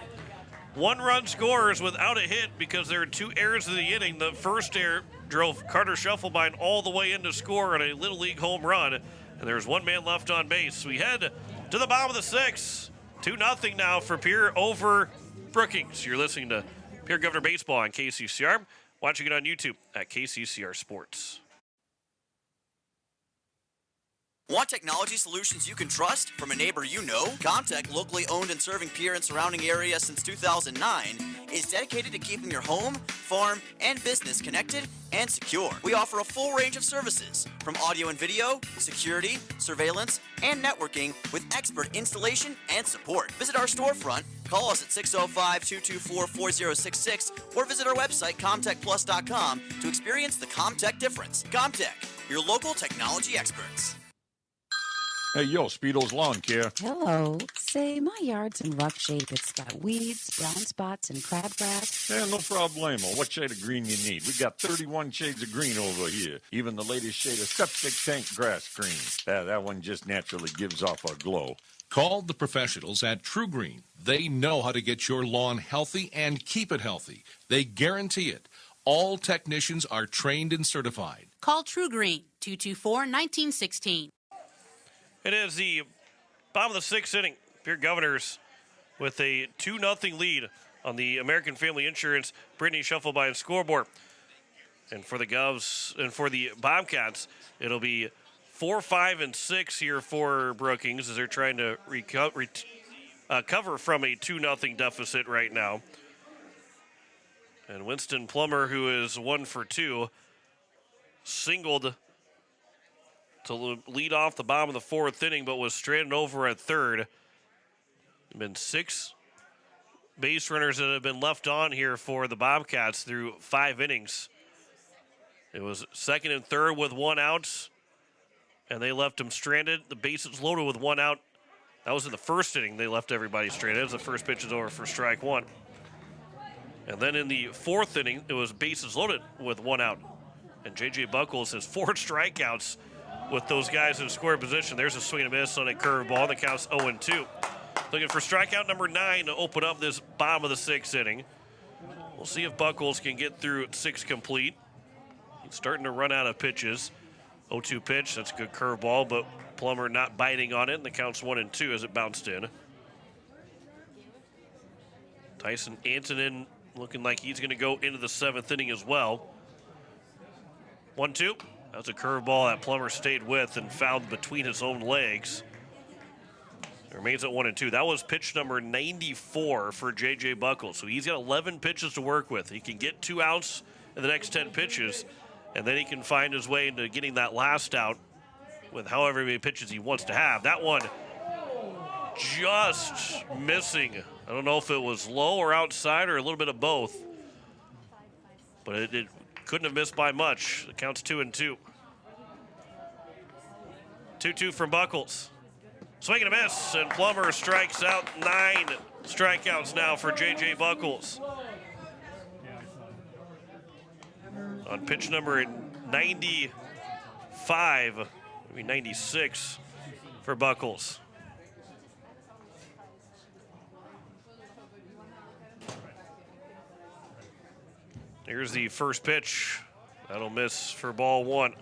1-run scores without a hit because there are 2 errors in the inning. The first error drove Carter Schuffelbein all the way in to score on a Little League home run, and there's 1 man left on base. We head to the bottom of the 6th. 2-0 now for Pierre over Brookings. You're listening to Pierre Governor Baseball on KCCR. Watching it on YouTube at KCCR Sports. Want technology solutions you can trust from a neighbor you know? Comtech, locally owned and serving Pierre and surrounding area since 2009, is dedicated to keeping your home, farm, and business connected and secure. We offer a full range of services, from audio and video, security, surveillance, and networking with expert installation and support. Visit our storefront, call us at 605-224-4066, or visit our website, comtechplus.com, to experience the Comtech difference. Comtech, your local technology experts. Hey, yo, Speedo's Lawn Care. Hello. Say, my yard's in rough shape. It's got weeds, brown spots, and crabgrass. Yeah, no problemo. What shade of green you need? We got 31 shades of green over here. Even the latest shade of septic tank grass green. That one just naturally gives off a glow. Call the professionals at True Green. They know how to get your lawn healthy and keep it healthy. They guarantee it. All technicians are trained and certified. Call True Green, 224-1916. It is the bottom of the 6th inning. Pierre Governors with a 2-0 lead on the American Family Insurance Brittany Schuffelbein scoreboard. And for the Govs and for the Bobcats, it'll be 4, 5, and 6 here for Brookings as they're trying to cover from a 2-0 deficit right now. And Winston Plummer, who is 1 for 2, singled to lead off the bottom of the 4th inning, but was stranded over at third. There have been 6 base runners that have been left on here for the Bobcats through 5 innings. It was second and third with 1 out, and they left them stranded. The bases loaded with 1 out. That was in the 1st inning. They left everybody stranded as the first pitch is over for strike 1. And then in the 4th inning, it was bases loaded with 1 out. And J.J. Buckles has 4 strikeouts with those guys in scoring position. There's a swing and a miss on a curveball. The count's 0-2. Looking for strikeout number 9 to open up this bottom of the 6th inning. We'll see if Buckles can get through 6 complete. He's starting to run out of pitches. 0-2 pitch. That's a good curveball, but Plummer not biting on it, and the count's 1-2 as it bounced in. Tyson Antonin looking like he's going to go into the 7th inning as well. 1-2. That's a curveball that Plummer stayed with and fouled between his own legs. It remains at 1-2. That was pitch number 94 for J.J. Buckles. So he's got 11 pitches to work with. He can get 2 outs in the next 10 pitches, and then he can find his way into getting that last out with however many pitches he wants to have. That one just missing. I don't know if it was low or outside or a little bit of both, but it couldn't have missed by much. It counts 2-2. 2-2 from Buckles. Swing and a miss, and Plummer strikes out. 9 strikeouts now for J.J. Buckles. On pitch number 95, maybe 96 for Buckles. Here's the first pitch. That'll miss for ball 1.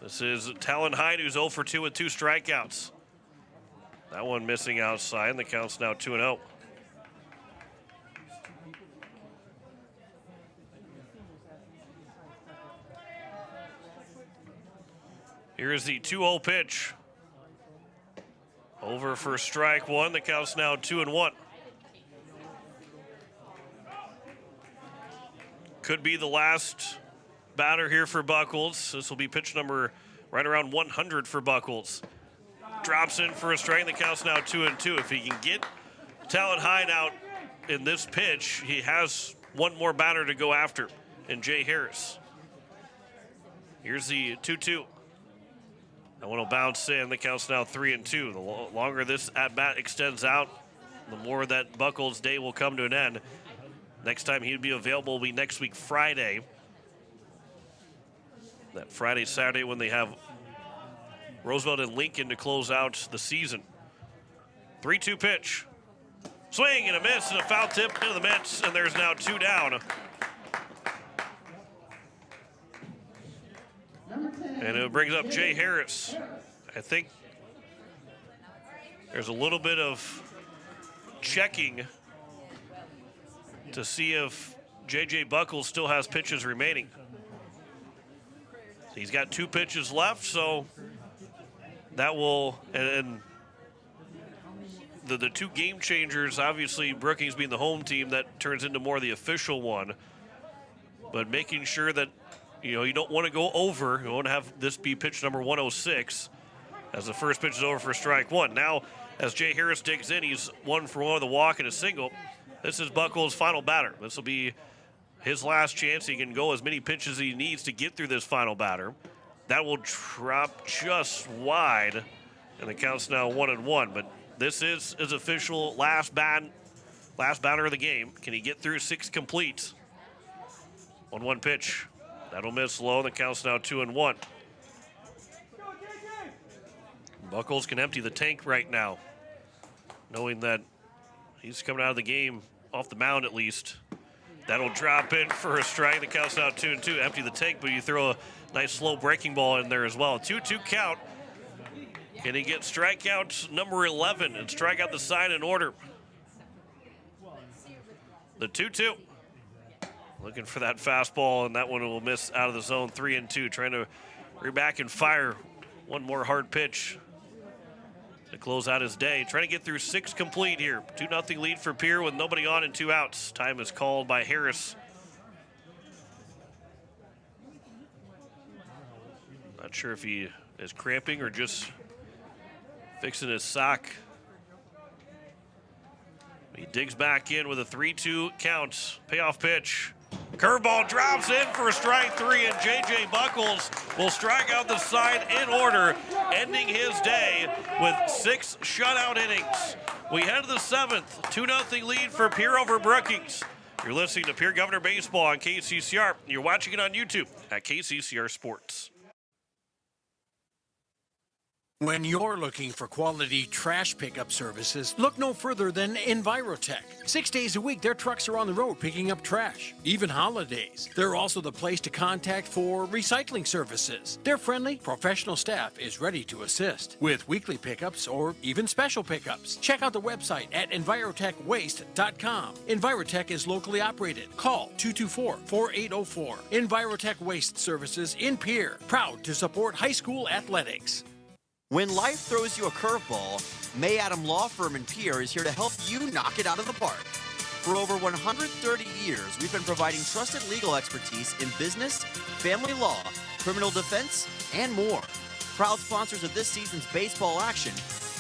This is Talon Hyde, who's 0 for 2 with 2 strikeouts. That one missing outside, and the count's now 2-0. Here's the 2-0 pitch. Over for strike 1. The count's now 2-1. Could be the last batter here for Buckles. This will be pitch number right around 100 for Buckles. Drops in for a strike. The count's now 2-2. If he can get Talon Hyde out in this pitch, he has one more batter to go after in Jay Harris. Here's the 2-2. That one will bounce in. The count's now 3-2. The longer this at-bat extends out, the more that Buckles' day will come to an end. Next time he'd be available will be next week, Friday. That Friday, Saturday when they have Roosevelt and Lincoln to close out the season. 3-2 pitch. Swing and a miss and a foul tip into the mitts, and there's now 2 down. And it brings up Jay Harris. I think there's a little bit of checking to see if J.J. Buckles still has pitches remaining. He's got 2 pitches left, so that will, and the 2 game changers, obviously Brookings being the home team, that turns into more the official one. But making sure that, you don't want to go over. You want to have this be pitch number 106 as the first pitch is over for strike 1. Now, as Jay Harris digs in, he's 1 for 1 with a walk and a single. This is Buckles' final batter. This will be his last chance. He can go as many pitches as he needs to get through this final batter. That will drop just wide, and the count's now 1-1. But this is his official last batter of the game. Can he get through 6 complete? 1-1 pitch. That'll miss low, and the count's now 2-1. Buckles can empty the tank right now, knowing that he's coming out of the game off the mound at least. That'll drop in for a strike. The count's now 2-2. Empty the tank, but you throw a nice slow breaking ball in there as well. 2-2 count. Can he get strikeout number 11 and strike out the sign in order? The 2-2. Looking for that fastball, and that one will miss out of the zone. 3-2. Trying to rear back and fire one more hard pitch to close out his day. Trying to get through 6 complete here. 2-0 lead for Pierre with nobody on and 2 outs. Time is called by Harris. Not sure if he is cramping or just fixing his sock. He digs back in with a 3-2 count. Payoff pitch. Curveball drops in for strike 3, and J.J. Buckles will strike out the side in order, ending his day with 6 shutout innings. We head to the 7th, 2-0 lead for Pierre over Brookings. You're listening to Pierre Governor Baseball on KCCR. You're watching it on YouTube at KCCR Sports. When you're looking for quality trash pickup services, look no further than Envirotech. 6 days a week, their trucks are on the road picking up trash, even holidays. They're also the place to contact for recycling services. Their friendly, professional staff is ready to assist with weekly pickups or even special pickups. Check out the website at envirotechwaste.com. Envirotech is locally operated. Call 224-4804. Envirotech Waste Services in Pierre, proud to support high school athletics. When life throws you a curveball, May Adam Law Firm in Pierre is here to help you knock it out of the park. For over 130 years, we've been providing trusted legal expertise in business, family law, criminal defense, and more. Proud sponsors of this season's baseball action,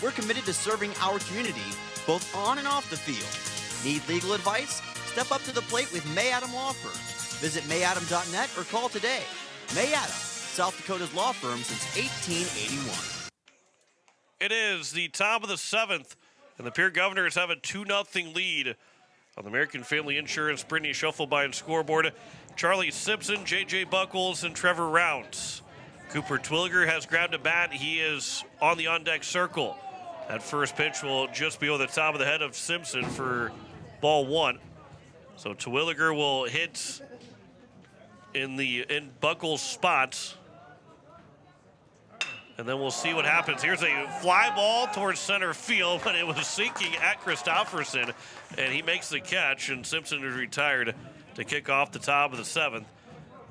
we're committed to serving our community both on and off the field. Need legal advice? Step up to the plate with May Adam Law Firm. Visit mayadam.net or call today. May Adam, South Dakota's law firm since 1881. It is the top of the 7th, and the Pierre Governors have a 2-0 lead on the American Family Insurance Brittany Shufflebine scoreboard. Charlie Simpson, J.J. Buckles, and Trevor Rounds. Cooper Twilliger has grabbed a bat. He is on the on-deck circle. That first pitch will just be over the top of the head of Simpson for ball 1. So Twilliger will hit in Buckles' spots. And then we'll see what happens. Here's a fly ball towards center field, but it was sinking at Christofferson, and he makes the catch, and Simpson is retired to kick off the top of the 7th.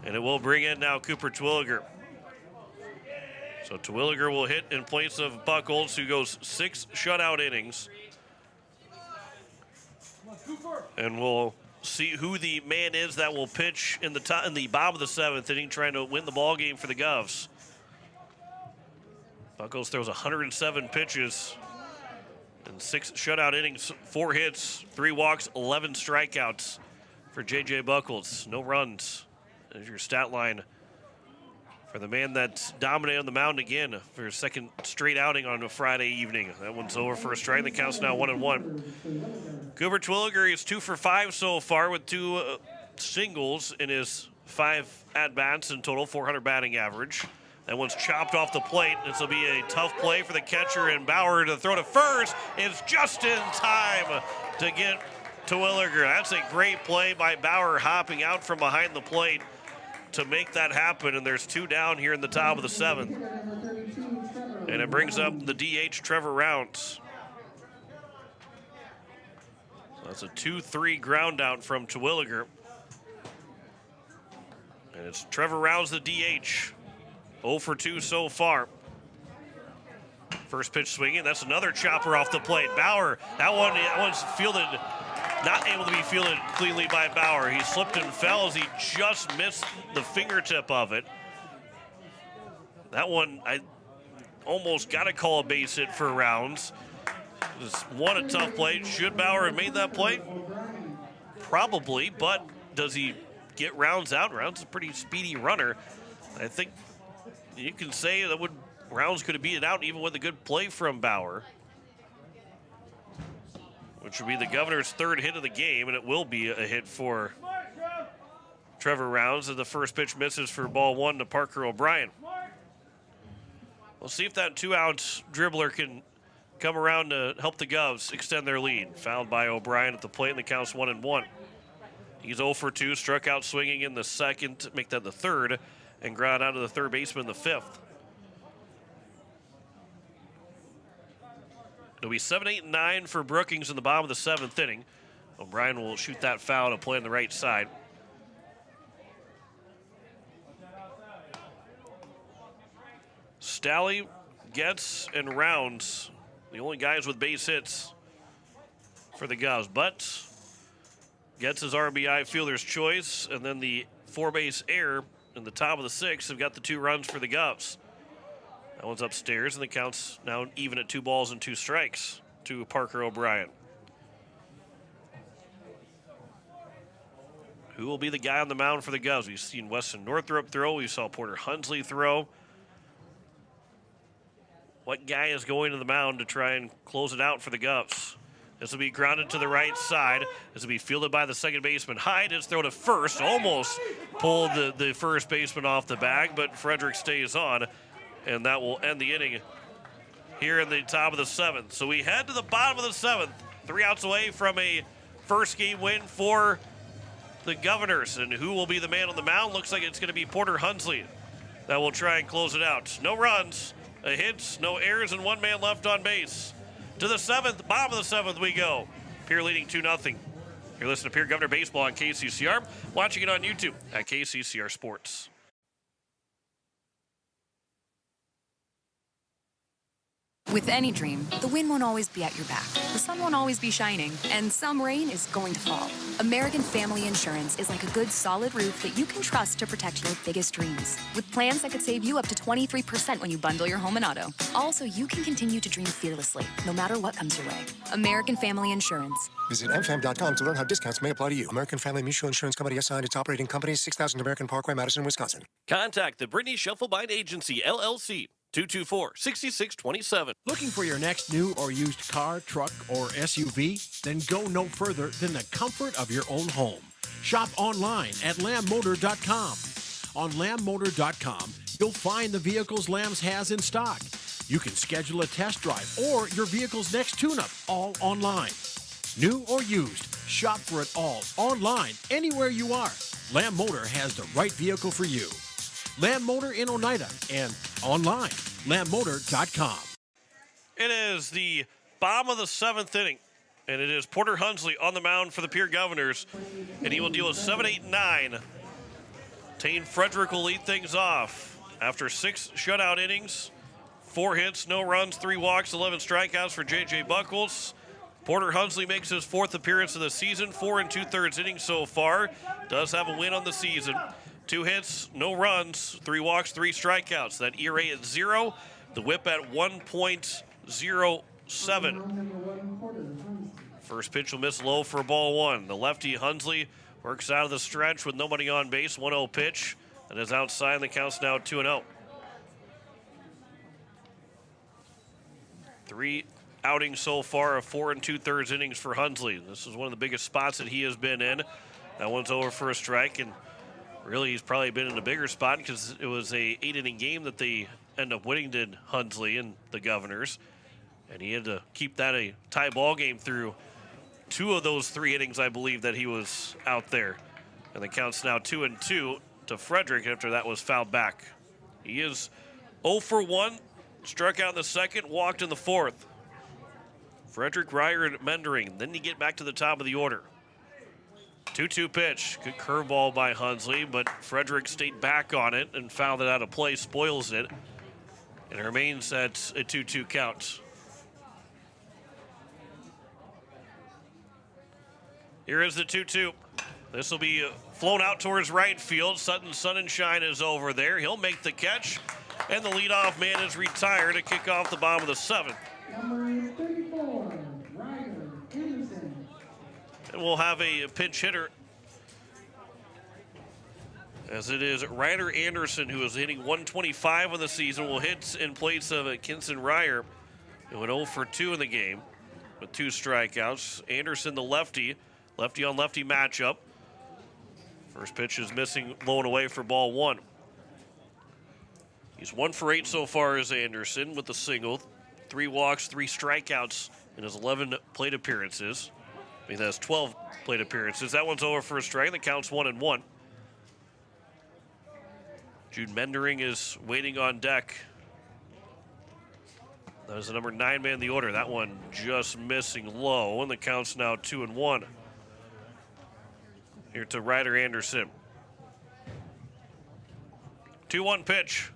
And it will bring in now Cooper Twilliger. So Twilliger will hit in place of Buckles, who goes 6 shutout innings. And we'll see who the man is that will pitch in the bottom of the 7th inning, trying to win the ball game for the Govs. Buckles throws 107 pitches and 6 shutout innings, 4 hits, 3 walks, 11 strikeouts for J.J. Buckles. No runs. There's your stat line for the man that's dominated on the mound again for his second straight outing on a Friday evening. That one's over for a strike. The count's now 1-1. Cooper Twilliger is 2 for 5 so far with 2 singles in his 5 at-bats in total, 400 batting average. That one's chopped off the plate. This will be a tough play for the catcher and Bauer to throw to first. It's just in time to get Twilliger. That's a great play by Bauer, hopping out from behind the plate to make that happen. And there's 2 down here in the top of the 7th. And it brings up the DH, Trevor Rounds. So that's a 2-3 ground out from Twilliger. And it's Trevor Rounds, the DH. 0 for 2 so far. First pitch swinging. That's another chopper off the plate. Bauer, that one's fielded, not able to be fielded cleanly by Bauer. He slipped and fell as he just missed the fingertip of it. That one, I almost got to call a base hit for Rounds. Just won a tough play. Should Bauer have made that play? Probably, but does he get Rounds out? Rounds is a pretty speedy runner. I think you can say that Rounds could have beat it out even with a good play from Bauer, which would be the Governor's 3rd hit of the game, and it will be a hit for Trevor Rounds as the first pitch misses for ball 1 to Parker O'Brien. We'll see if that 2-ounce dribbler can come around to help the Govs extend their lead. Fouled by O'Brien at the plate, and the count's 1-1. He's 0 for 2, struck out swinging in the 2nd, make that the 3rd, and ground out to the 3rd baseman in the 5th. It'll be 7, 8, and 9 for Brookings in the bottom of the 7th inning. O'Brien will shoot that foul to play on the right side. Stalley, Getz, and Rounds, the only guys with base hits for the Govs. But Getz is RBI fielder's choice, and then the 4-base error in the top of the 6th have got the 2 runs for the Govs. That one's upstairs, and the count's now even at 2 balls and 2 strikes to Parker O'Brien. Who will be the guy on the mound for the Govs? We've seen Weston Northrup throw. We saw Porter Hunsley throw. What guy is going to the mound to try and close it out for the Govs? This will be grounded to the right side. This will be fielded by the 2nd baseman. Hyde is thrown to first. Almost pulled the 1st baseman off the bag, but Frederick stays on, and that will end the inning here in the top of the 7th. So we head to the bottom of the 7th, 3 outs away from a first game win for the Governors. And who will be the man on the mound? Looks like it's going to be Porter Hunsley that will try and close it out. No runs, a hit, no errors, and 1 man left on base. To the 7th, bottom of the 7th we go. Pierre leading 2-0. You're listening to Pierre Governor Baseball on KCCR. Watching it on YouTube at KCCR Sports. With any dream, the wind won't always be at your back. The sun won't always be shining, and some rain is going to fall. American Family Insurance is like a good, solid roof that you can trust to protect your biggest dreams. With plans that could save you up to 23% when you bundle your home and auto. Also, you can continue to dream fearlessly, no matter what comes your way. American Family Insurance. Visit mfam.com to learn how discounts may apply to you. American Family Mutual Insurance Company assigned its operating company, 6000 American Parkway, Madison, Wisconsin. Contact the Brittany Shufflebind Agency, LLC, 224-6627. Looking for your next new or used car, truck, or SUV? Then go no further than the comfort of your own home. Shop online at lambmotor.com. On lambmotor.com, you'll find the vehicles Lambs has in stock. You can schedule a test drive or your vehicle's next tune-up, all online. New or used, shop for it all online, anywhere you are. Lamb Motor has the right vehicle for you. Lamb Motor in Oneida and online, lambmotor.com. It is the bottom of the 7th inning, and it is Porter Hunsley on the mound for the Pierre Governors, and he will deal with 7, 8, 9. Tane Frederick will lead things off after 6 shutout innings, 4 hits, no runs, 3 walks, 11 strikeouts for J.J. Buckles. Porter Hunsley makes his 4th appearance of the season, 4 2/3 innings so far. Does have a win on the season. 2 hits, no runs, 3 walks, 3 strikeouts. That ERA at 0, the whip at 1.07. First pitch will miss low for ball 1. The lefty Hunsley works out of the stretch with nobody on base, 1-0 pitch. That is outside, the count's now 2-0. 3 outings so far of 4 2/3 innings for Hunsley. This is one of the biggest spots that he has been in. That one's over for a strike, and really he's probably been in a bigger spot because it was a 8-inning game that they end up winning, did Hunsley and the Governors. And he had to keep that a tie ball game through 2 of those 3 innings, I believe, that he was out there. And the count's now 2-2 to Frederick after that was fouled back. He is 0 for 1, struck out in the 2nd, walked in the 4th. Frederick, Ryer, and Mendering. Then you get back to the top of the order. 2-2 pitch. Good curveball by Hunsley, but Frederick stayed back on it and fouled it out of play, spoils it. And it remains at a 2-2 count. Here is the 2-2. This will be flown out towards right field. Sutton's Sun and Shine is over there. He'll make the catch, and the leadoff man is retired to kick off the bottom of the 7th. And we'll have a pinch hitter, as it is Ryder Anderson, who is hitting 125 on the season, will hit in place of Kinson Ryer, who went 0 for 2 in the game with 2 strikeouts. Anderson, the lefty on lefty matchup. First pitch is missing, low and away for ball 1. He's 1 for 8 so far as Anderson with the single. 3 walks, 3 strikeouts in his 11 plate appearances. I mean, that's 12 plate appearances. That one's over for a strike. The count's 1-1. Jude Mendering is waiting on deck. That is the number 9 man in the order. That one just missing low, and the count's now 2-1. Here to Ryder Anderson. 2-1 pitch.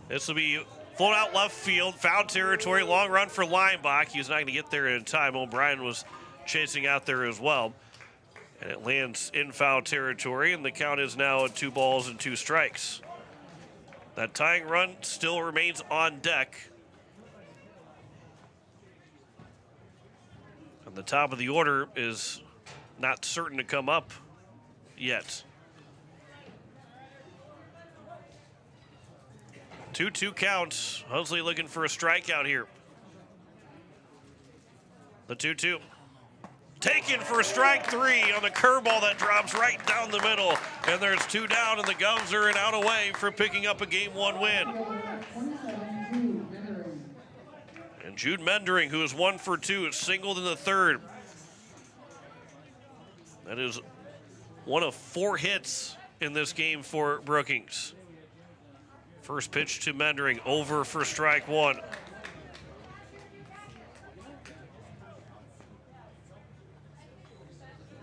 This will be flown out left field, foul territory, long run for Leinbach. He's not going to get there in time. O'Brien was chasing out there as well. And it lands in foul territory, and the count is now at 2 balls and 2 strikes. That tying run still remains on deck. And the top of the order is not certain to come up yet. 2-2 counts. Hunsley looking for a strikeout here. The 2-2. Taken for strike 3 on the curveball that drops right down the middle. And there's 2 down, and the Govs are an out away for picking up a Game 1 win. And Jude Mendering, who is 1 for 2, singled in the third. That is one of 4 hits in this game for Brookings. First pitch to Mendering, over for strike 1.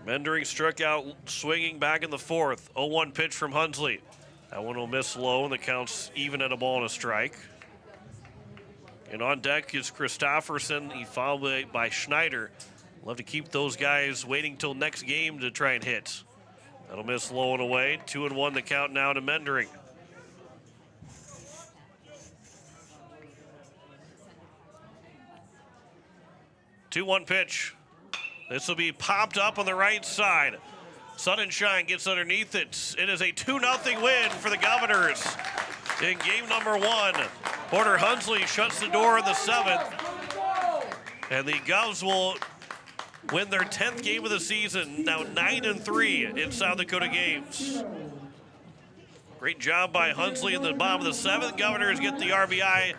Mendering struck out swinging back in the fourth. 0-1 pitch from Hunsley. That one will miss low, and the count's even at a ball and a strike. And on deck is Christofferson. He followed by Schneider. Love to keep those guys waiting till next game to try and hit. That'll miss low and away. 2-1 the count now to Mendering. Two-one pitch. This will be popped up on the right side. Sun and Shine gets underneath it. It is a 2-0 win for the Governors in game number 1. Porter Hunsley shuts the door in the 7th. And the Govs will win their 10th game of the season, now 9-3 in South Dakota games. Great job by Hunsley in the bottom of the 7th. Governors get the RBI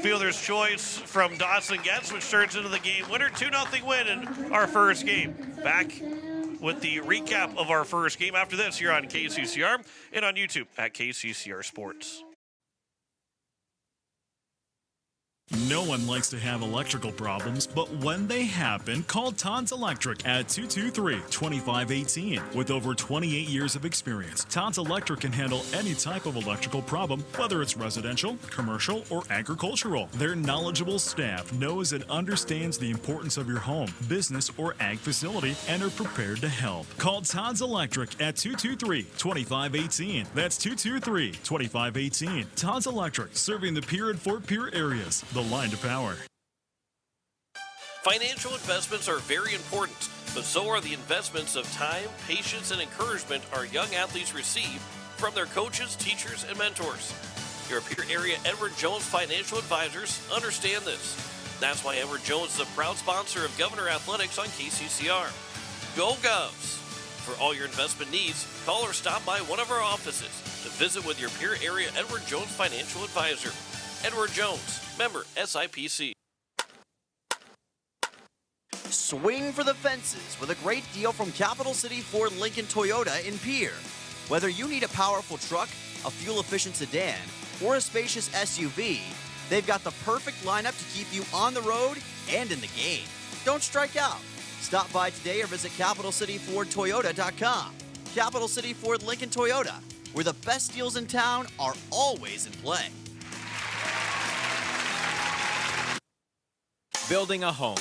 fielder's choice from Dawson Getz, which turns into the game winner. 2-0 win in our first game. Back with the recap of our first game after this here on KCCR and on YouTube at KCCR Sports. No one likes to have electrical problems, but when they happen, call Todd's Electric at 223-2518. With over 28 years of experience, Todd's Electric can handle any type of electrical problem, whether it's residential, commercial, or agricultural. Their knowledgeable staff knows and understands the importance of your home, business, or ag facility and are prepared to help. Call Todd's Electric at 223-2518. That's 223-2518. Todd's Electric, serving the Pierre and Fort Pierre areas. The line to power. Financial investments are very important, but so are the investments of time, patience, and encouragement our young athletes receive from their coaches, teachers, and mentors. Your Pierre area Edward Jones Financial Advisors understand this. That's why Edward Jones is a proud sponsor of Governor Athletics on KCCR. Go Govs! For all your investment needs, call or stop by one of our offices to visit with your Pierre area Edward Jones Financial Advisor. Edward Jones, member SIPC. Swing for the fences with a great deal from Capital City Ford Lincoln Toyota in Pierre. Whether you need a powerful truck, a fuel-efficient sedan, or a spacious SUV, they've got the perfect lineup to keep you on the road and in the game. Don't strike out. Stop by today or visit CapitalCityFordToyota.com. Capital City Ford Lincoln Toyota, where the best deals in town are always in play. Building a home.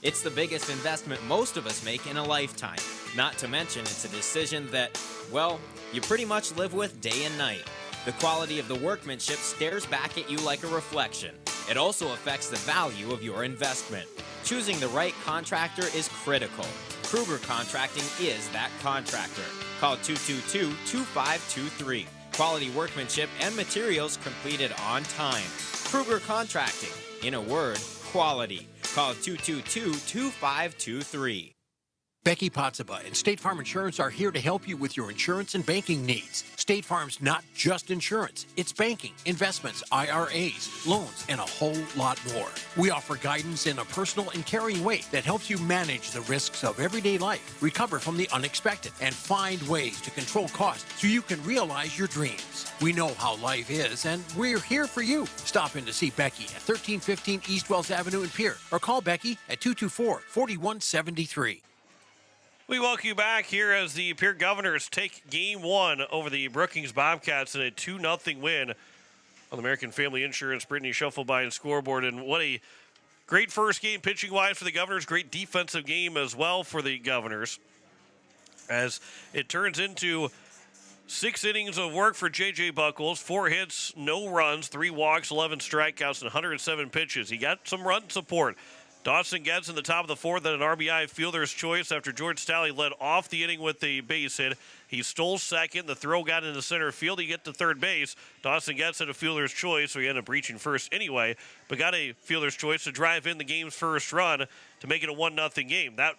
It's the biggest investment most of us make in a lifetime. Not to mention it's a decision that, well, you pretty much live with day and night. The quality of the workmanship stares back at you like a reflection. It also affects the value of your investment. Choosing the right contractor is critical. Kruger Contracting is that contractor. Call 222-2523. Quality workmanship and materials completed on time. Kruger Contracting. In a word, quality. Call 222-2523. Becky Potsaba and State Farm Insurance are here to help you with your insurance and banking needs. State Farm's not just insurance. It's banking, investments, IRAs, loans, and a whole lot more. We offer guidance in a personal and caring way that helps you manage the risks of everyday life, recover from the unexpected, and find ways to control costs so you can realize your dreams. We know how life is, and we're here for you. Stop in to see Becky at 1315 East Wells Avenue in Pierre, or call Becky at 224-4173. We welcome you back here as the Pierre Governors take Game 1 over the Brookings Bobcats in a 2-0 win on the American Family Insurance Brittany Schuffelbein scoreboard. And what a great first game pitching-wise for the Governors. Great defensive game as well for the Governors, as it turns into 6 innings of work for J.J. Buckles, 4 hits, no runs, 3 walks, 11 strikeouts, and 107 pitches. He got some run support. Dawson Getz in the top of the 4th at an RBI fielder's choice after George Staley led off the inning with the base hit. He stole second. The throw got into center field. He get to third base. Dawson Getz had a fielder's choice, so he ended up reaching first anyway, but got a fielder's choice to drive in the game's first run to make it a 1-0 game. That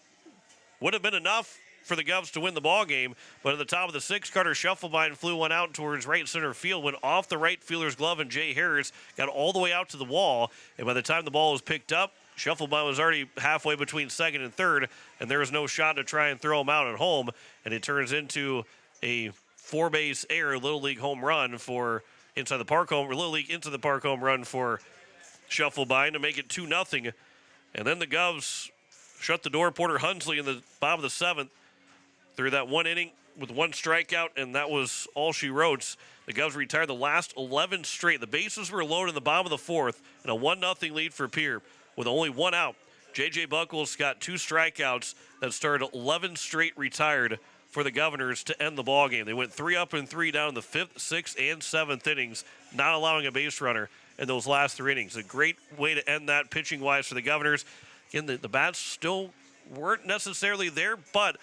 would have been enough for the Govs to win the ball game, but at the top of the sixth, Carter Shufflebein flew one out towards right center field, went off the right fielder's glove, and Jay Harris got all the way out to the wall. And by the time the ball was picked up, Shufflebein was already halfway between second and third, and there was no shot to try and throw him out at home. And it turns into a 4-base error, Little League home run for inside the park home, or Little League into the park home run for Shufflebein to make it 2-0. And then the Govs shut the door. Porter Hunsley in the bottom of the seventh through that one inning with one strikeout, and that was all she wrote. The Govs retired the last 11 straight. The bases were loaded in the bottom of the fourth, and a 1-0 lead for Pierre with only one out. J.J. Buckles got 2 strikeouts that started 11 straight retired for the Governors to end the ball game. They went 3 up and 3 down in the 5th, 6th, and 7th innings, not allowing a base runner in those last 3 innings. A great way to end that pitching-wise for the Governors. Again, the bats still weren't necessarily there, but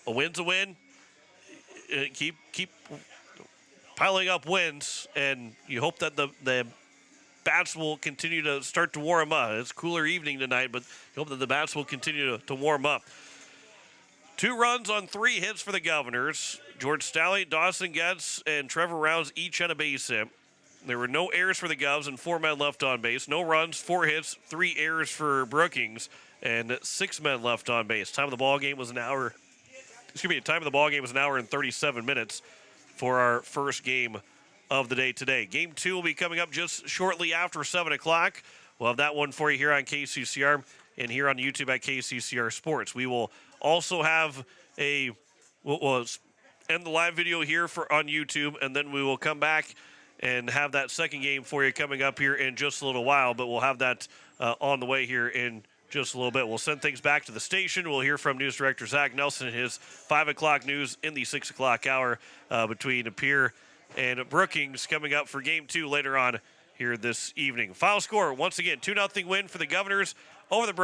a win's a win. Keep piling up wins, and you hope that the bats will continue to start to warm up. It's a cooler evening tonight, but you hope that the bats will continue to warm up. 2 runs on 3 hits for the Governors. George Staley, Dawson Getz, and Trevor Rounds each had a base hit. There were no errors for the Govs and 4 men left on base. No runs, 4 hits, 3 errors for Brookings, and 6 men left on base. Time of the ball game was an hour and 37 minutes for our first game of the day today. Game 2 will be coming up just shortly after 7 o'clock. We'll have that one for you here on KCCR and here on YouTube at KCCR Sports. We will also have we'll end the live video here on YouTube, and then we will come back and have that second game for you coming up here in just a little while, but we'll have that on the way here in just a little bit. We'll send things back to the station. We'll hear from News Director Zach Nelson and his 5 o'clock news in the 6 o'clock hour between Pierre and Brookings coming up for Game 2 later on here this evening. Final score, once again, 2-0 win for the Governors over the Brookings.